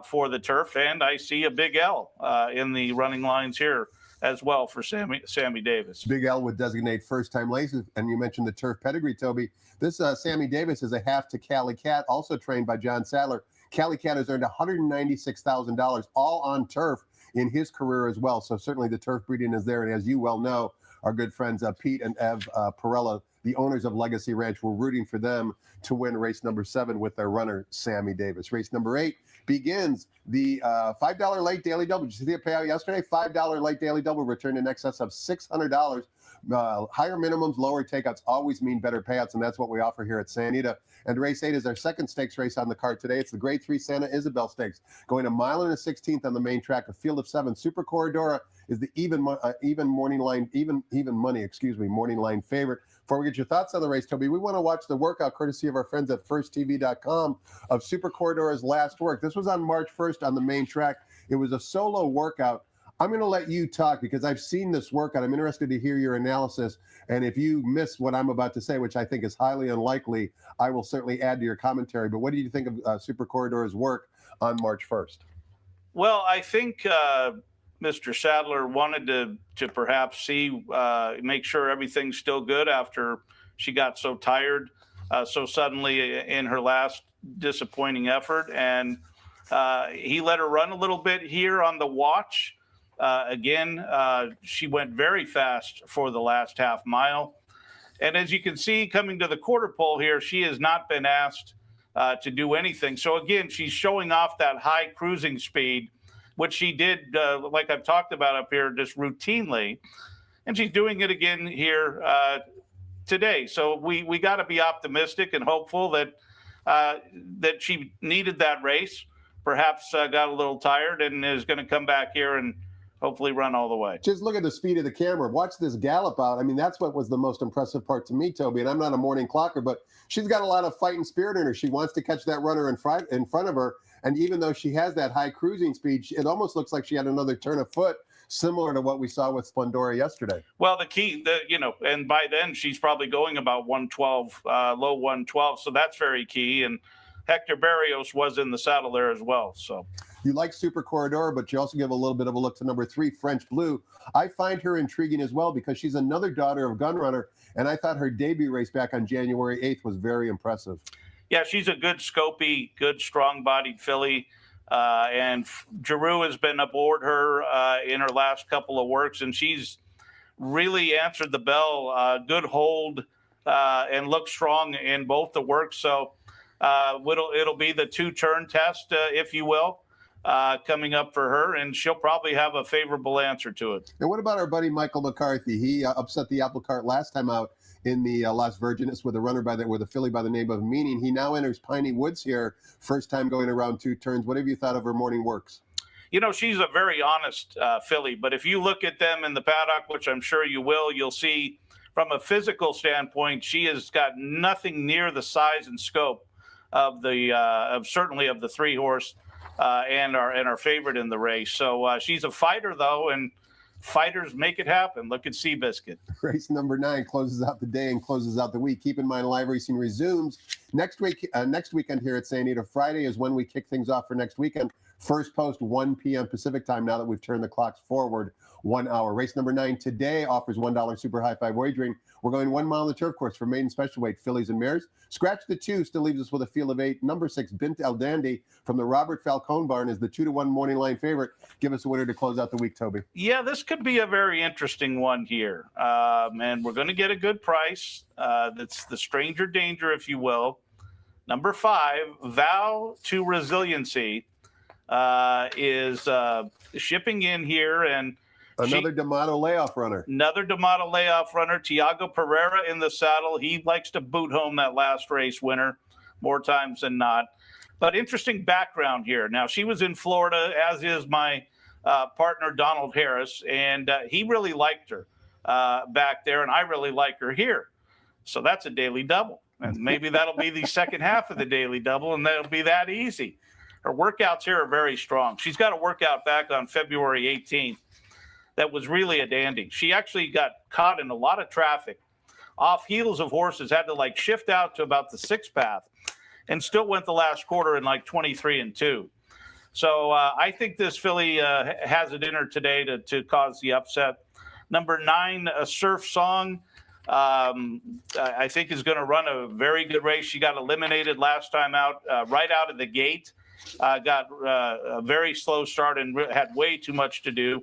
for the turf. And I see a big L in the running lines here as well for Sammy Davis. Big L would designate first-time laces. And you mentioned the turf pedigree, Toby. This Sammy Davis is a half to Cali Cat, also trained by John Sadler. Cali Cat has earned $196,000 all on turf in his career as well. So certainly the turf breeding is there. And as you well know, our good friends Pete and Ev Perella, the owners of Legacy Ranch, were rooting for them to win race number 7 with their runner, Sammy Davis. Race number 8, begins the $5 late daily double. Did you see the payout yesterday? $5 late daily double returned in excess of $600. Higher minimums, lower takeouts always mean better payouts, and that's what we offer here at Santa Anita. And race 8 is our second stakes race on the card today. It's the Grade 3 Santa Isabel Stakes, going a mile and a 16th on the main track. A field of 7. Super Corridora is the even morning line favorite. Before we get your thoughts on the race, Toby, we want to watch the workout courtesy of our friends at firsttv.com of Super Corridora's last work. This was on March 1st on the main track. It was a solo workout. I'm going to let you talk because I've seen this workout. I'm interested to hear your analysis. And if you miss what I'm about to say, which I think is highly unlikely, I will certainly add to your commentary. But what do you think of Super Corridor's work on March 1st? Well, I think Mr. Sadler wanted to perhaps see, make sure everything's still good after she got so tired so suddenly in her last disappointing effort. And he let her run a little bit here on the watch. Again, she went very fast for the last half mile. And as you can see, coming to the quarter pole here, she has not been asked to do anything. So again, she's showing off that high cruising speed, which she did, like I've talked about up here, just routinely. And she's doing it again here today. So we got to be optimistic and hopeful that that she needed that race, perhaps got a little tired, and is going to come back here and hopefully run all the way. Just look at the speed of the camera. Watch this gallop out. I mean, that's what was the most impressive part to me, Toby. And I'm not a morning clocker, but she's got a lot of fighting spirit in her. She wants to catch that runner in front of her. And even though she has that high cruising speed, it almost looks like she had another turn of foot, similar to what we saw with Splendora yesterday. Well, the key, and by then she's probably going about 112, low 112. So that's very key. And Hector Barrios was in the saddle there as well. So you like Super Corridor, but you also give a little bit of a look to number 3, French Blue. I find her intriguing as well because she's another daughter of Gunrunner, and I thought her debut race back on January 8th was very impressive. Yeah, she's a good scopy, good strong-bodied filly, and Giroux has been aboard her in her last couple of works, and she's really answered the bell. Good hold and looks strong in both the works. So it'll be the 2-turn test, if you will, coming up for her, and she'll probably have a favorable answer to it. And what about our buddy Michael McCarthy? He upset the apple cart last time out in the Las Virgenes with a filly by the name of Meaning. He now enters Piney Woods here, first time going around 2 turns. What have you thought of her morning works? She's a very honest filly, but if you look at them in the paddock, which I'm sure you will, you'll see from a physical standpoint, she has got nothing near the size and scope of certainly of the 3-horse and our favorite in the race. So she's a fighter, though, and fighters make it happen. Look at Seabiscuit. Race number 9 closes out the day and closes out the week. Keep in mind, live racing resumes next weekend here at Santa Anita. Friday is when we kick things off for next weekend. First post 1 p.m. Pacific time, now that we've turned the clocks forward 1 hour. Race number 9 today offers $1 super high five wagering. We're going 1 mile on the turf course for maiden special weight fillies and mares. Scratch the 2 still leaves us with a field of 8. Number 6, Bint El Dandy from the Robert Falcone barn is the 2-1 morning line favorite. Give us a winner to close out the week, Toby. Yeah, this could be a very interesting one here. And we're going to get a good price. That's the stranger danger, if you will. Number 5, Vow to Resiliency, is shipping in here, and another D'Amato layoff runner. Tiago Pereira in the saddle. He likes to boot home that last race winner more times than not. But interesting background here. Now, she was in Florida, as is my partner Donald Harris, and he really liked her back there, and I really like her here. So that's a daily double. And maybe that'll be the second half of the daily double, and that'll be that easy. Her workouts here are very strong. She's got a workout back on February 18th that was really a dandy. She actually got caught in a lot of traffic off heels of horses, had to shift out to about the 6th path, and still went the last quarter in 23-2. So I think this filly has it in her today to cause the upset. Number 9, a Surf Song, I think is going to run a very good race. She got eliminated last time out, right out of the gate. Got a very slow start and had way too much to do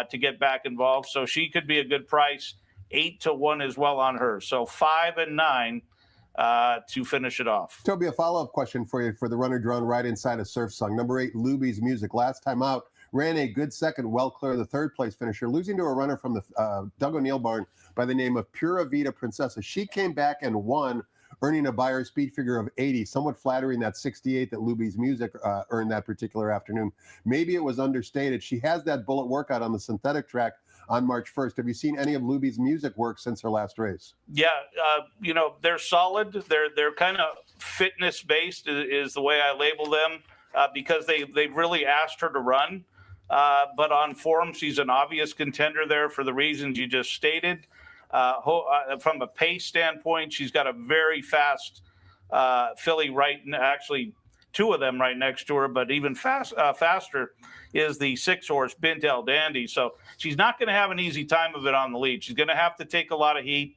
to get back involved. So she could be a good price, 8-1 as well on her. So 5 and 9 to finish it off. Toby, a follow-up question for you for the runner drawn right inside of Surf Song. Number 8, Luby's Music. Last time out, ran a good second, well clear of the third-place finisher, losing to a runner from the Doug O'Neill barn by the name of Pura Vida Princessa. She came back and won, earning a Beyer speed figure of 80, somewhat flattering that 68 that Luby's Music earned that particular afternoon. Maybe it was understated. She has that bullet workout on the synthetic track on March 1st. Have you seen any of Luby's Music work since her last race? Yeah, they're solid. They're kind of fitness based is the way I label them, because they really asked her to run. But on form, she's an obvious contender there for the reasons you just stated. From a pace standpoint, she's got a very fast filly actually two of them right next to her, but even faster is the 6-horse Bint El Dandy. So she's not going to have an easy time of it on the lead. She's going to have to take a lot of heat.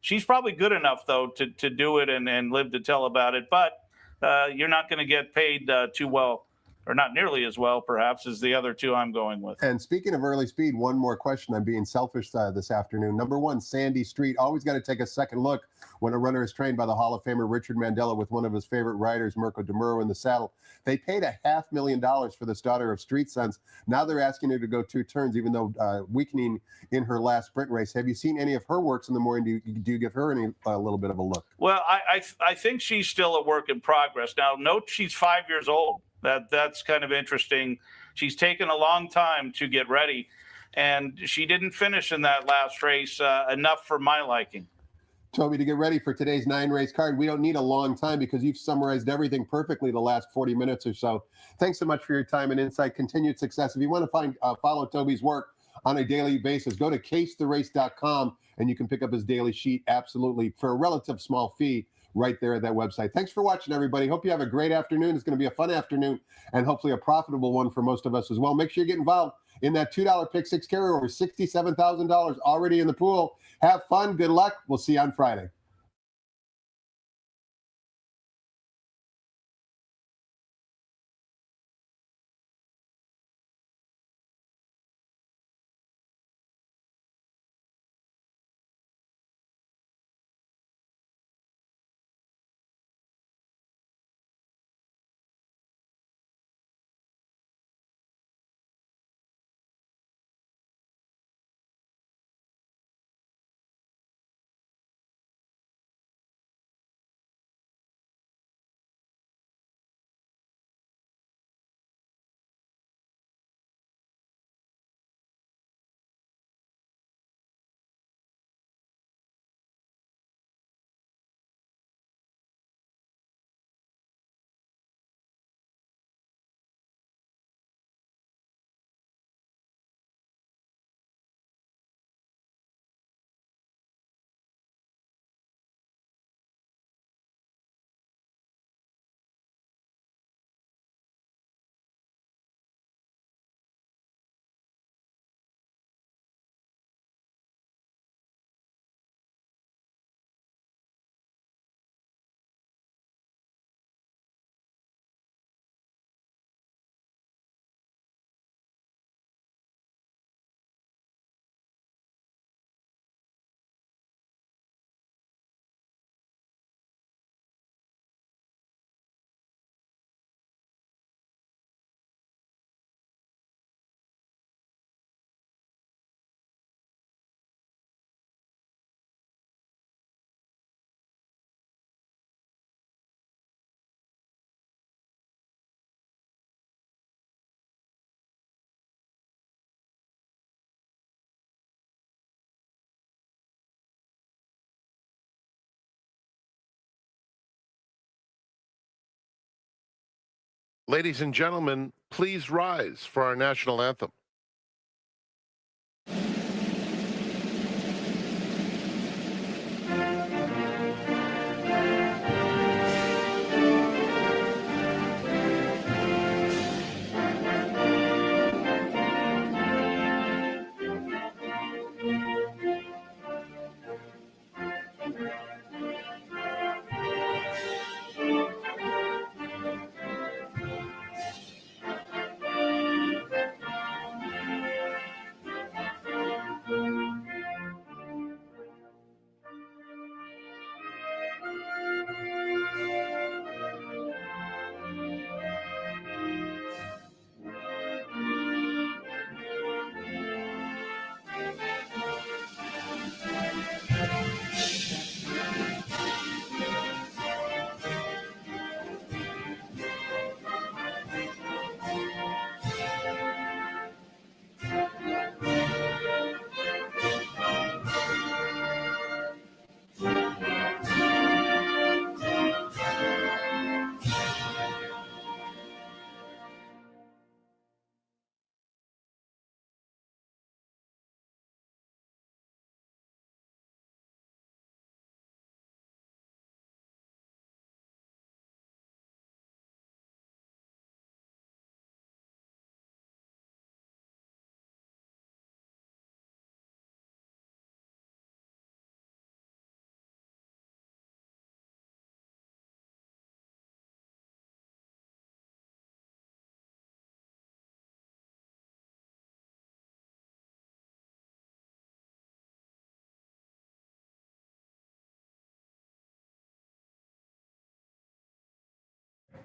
She's probably good enough, though, to do it and live to tell about it. But you're not going to get paid too well, or not nearly as well, perhaps, as the other two I'm going with. And speaking of early speed, one more question. I'm being selfish this afternoon. Number 1, Sandy Street. Always got to take a second look when a runner is trained by the Hall of Famer Richard Mandela with one of his favorite riders, Mirko de Muro, in the saddle. They paid $500,000 for this daughter of Street Sense. Now they're asking her to go 2 turns, even though weakening in her last sprint race. Have you seen any of her works in the morning? Do you give her a little bit of a look? Well, I think she's still a work in progress. Now, note she's 5 years old. That's kind of interesting. She's taken a long time to get ready, and she didn't finish in that last race enough for my liking. Toby, to get ready for today's 9-race card, we don't need a long time because you've summarized everything perfectly the last 40 minutes or so. Thanks so much for your time and insight. Continued success. If you want to follow Toby's work on a daily basis, go to casetherace.com and you can pick up his daily sheet absolutely for a relative small fee right there at that website. Thanks for watching, everybody. Hope you have a great afternoon. It's going to be a fun afternoon and hopefully a profitable one for most of us as well. Make sure you get involved in that $2 pick six carry, over $67,000 already in the pool. Have fun. Good luck. We'll see you on Friday. Ladies and gentlemen, please rise for our national anthem.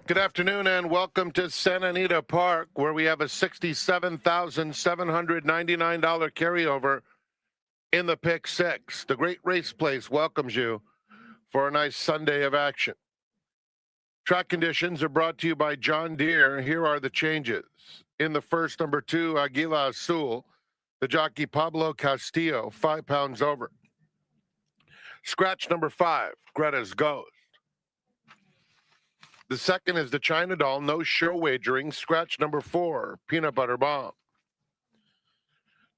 Good afternoon and welcome to Santa Anita Park, where we have a $67,799 carryover in the pick six. The Great Race Place welcomes you for a nice Sunday of action. Track conditions are brought to you by John Deere. Here are the changes. In the first, number 2, Aguila Azul, the jockey Pablo Castillo, 5 pounds over. Scratch number 5, Greta's Ghost. The second is the China Doll, no show wagering, scratch number 4, Peanut Butter Bomb.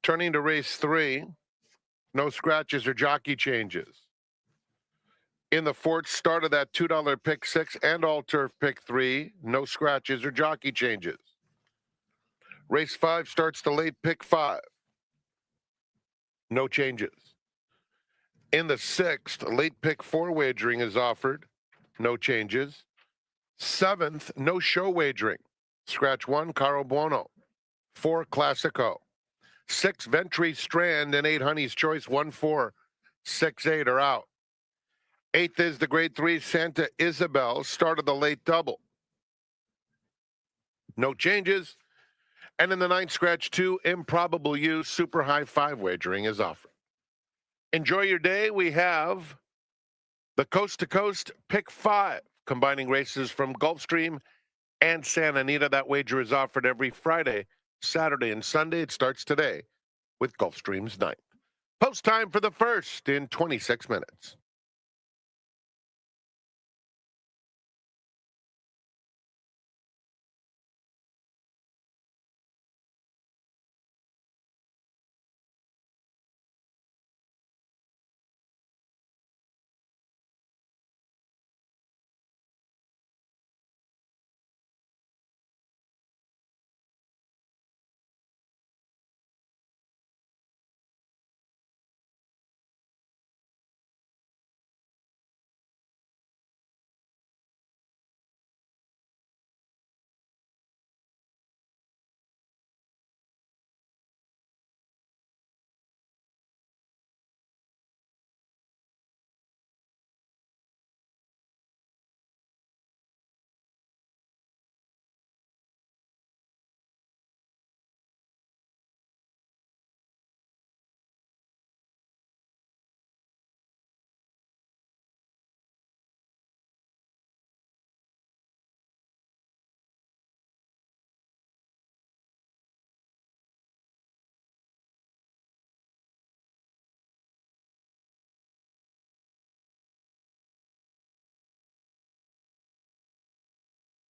Turning to race 3, no scratches or jockey changes. In the fourth start of that $2 pick 6 and all turf pick 3, no scratches or jockey changes. Race 5 starts the late pick 5. No changes. In the sixth, late pick 4 wagering is offered. No changes. Seventh, no show wagering. Scratch 1, Caro Buono. 4, Classico. 6, Ventry Strand, and 8, Honey's Choice. 1, 4, 6, 8 are out. Eighth is the grade 3, Santa Isabel. Start of the late double. No changes. And in the ninth, scratch 2, Improbable You, super high 5 wagering is offered. Enjoy your day. We have the Coast to Coast Pick 5, combining races from Gulfstream and Santa Anita. That wager is offered every Friday, Saturday, and Sunday. It starts today with Gulfstream's ninth. Post time for the first in 26 minutes.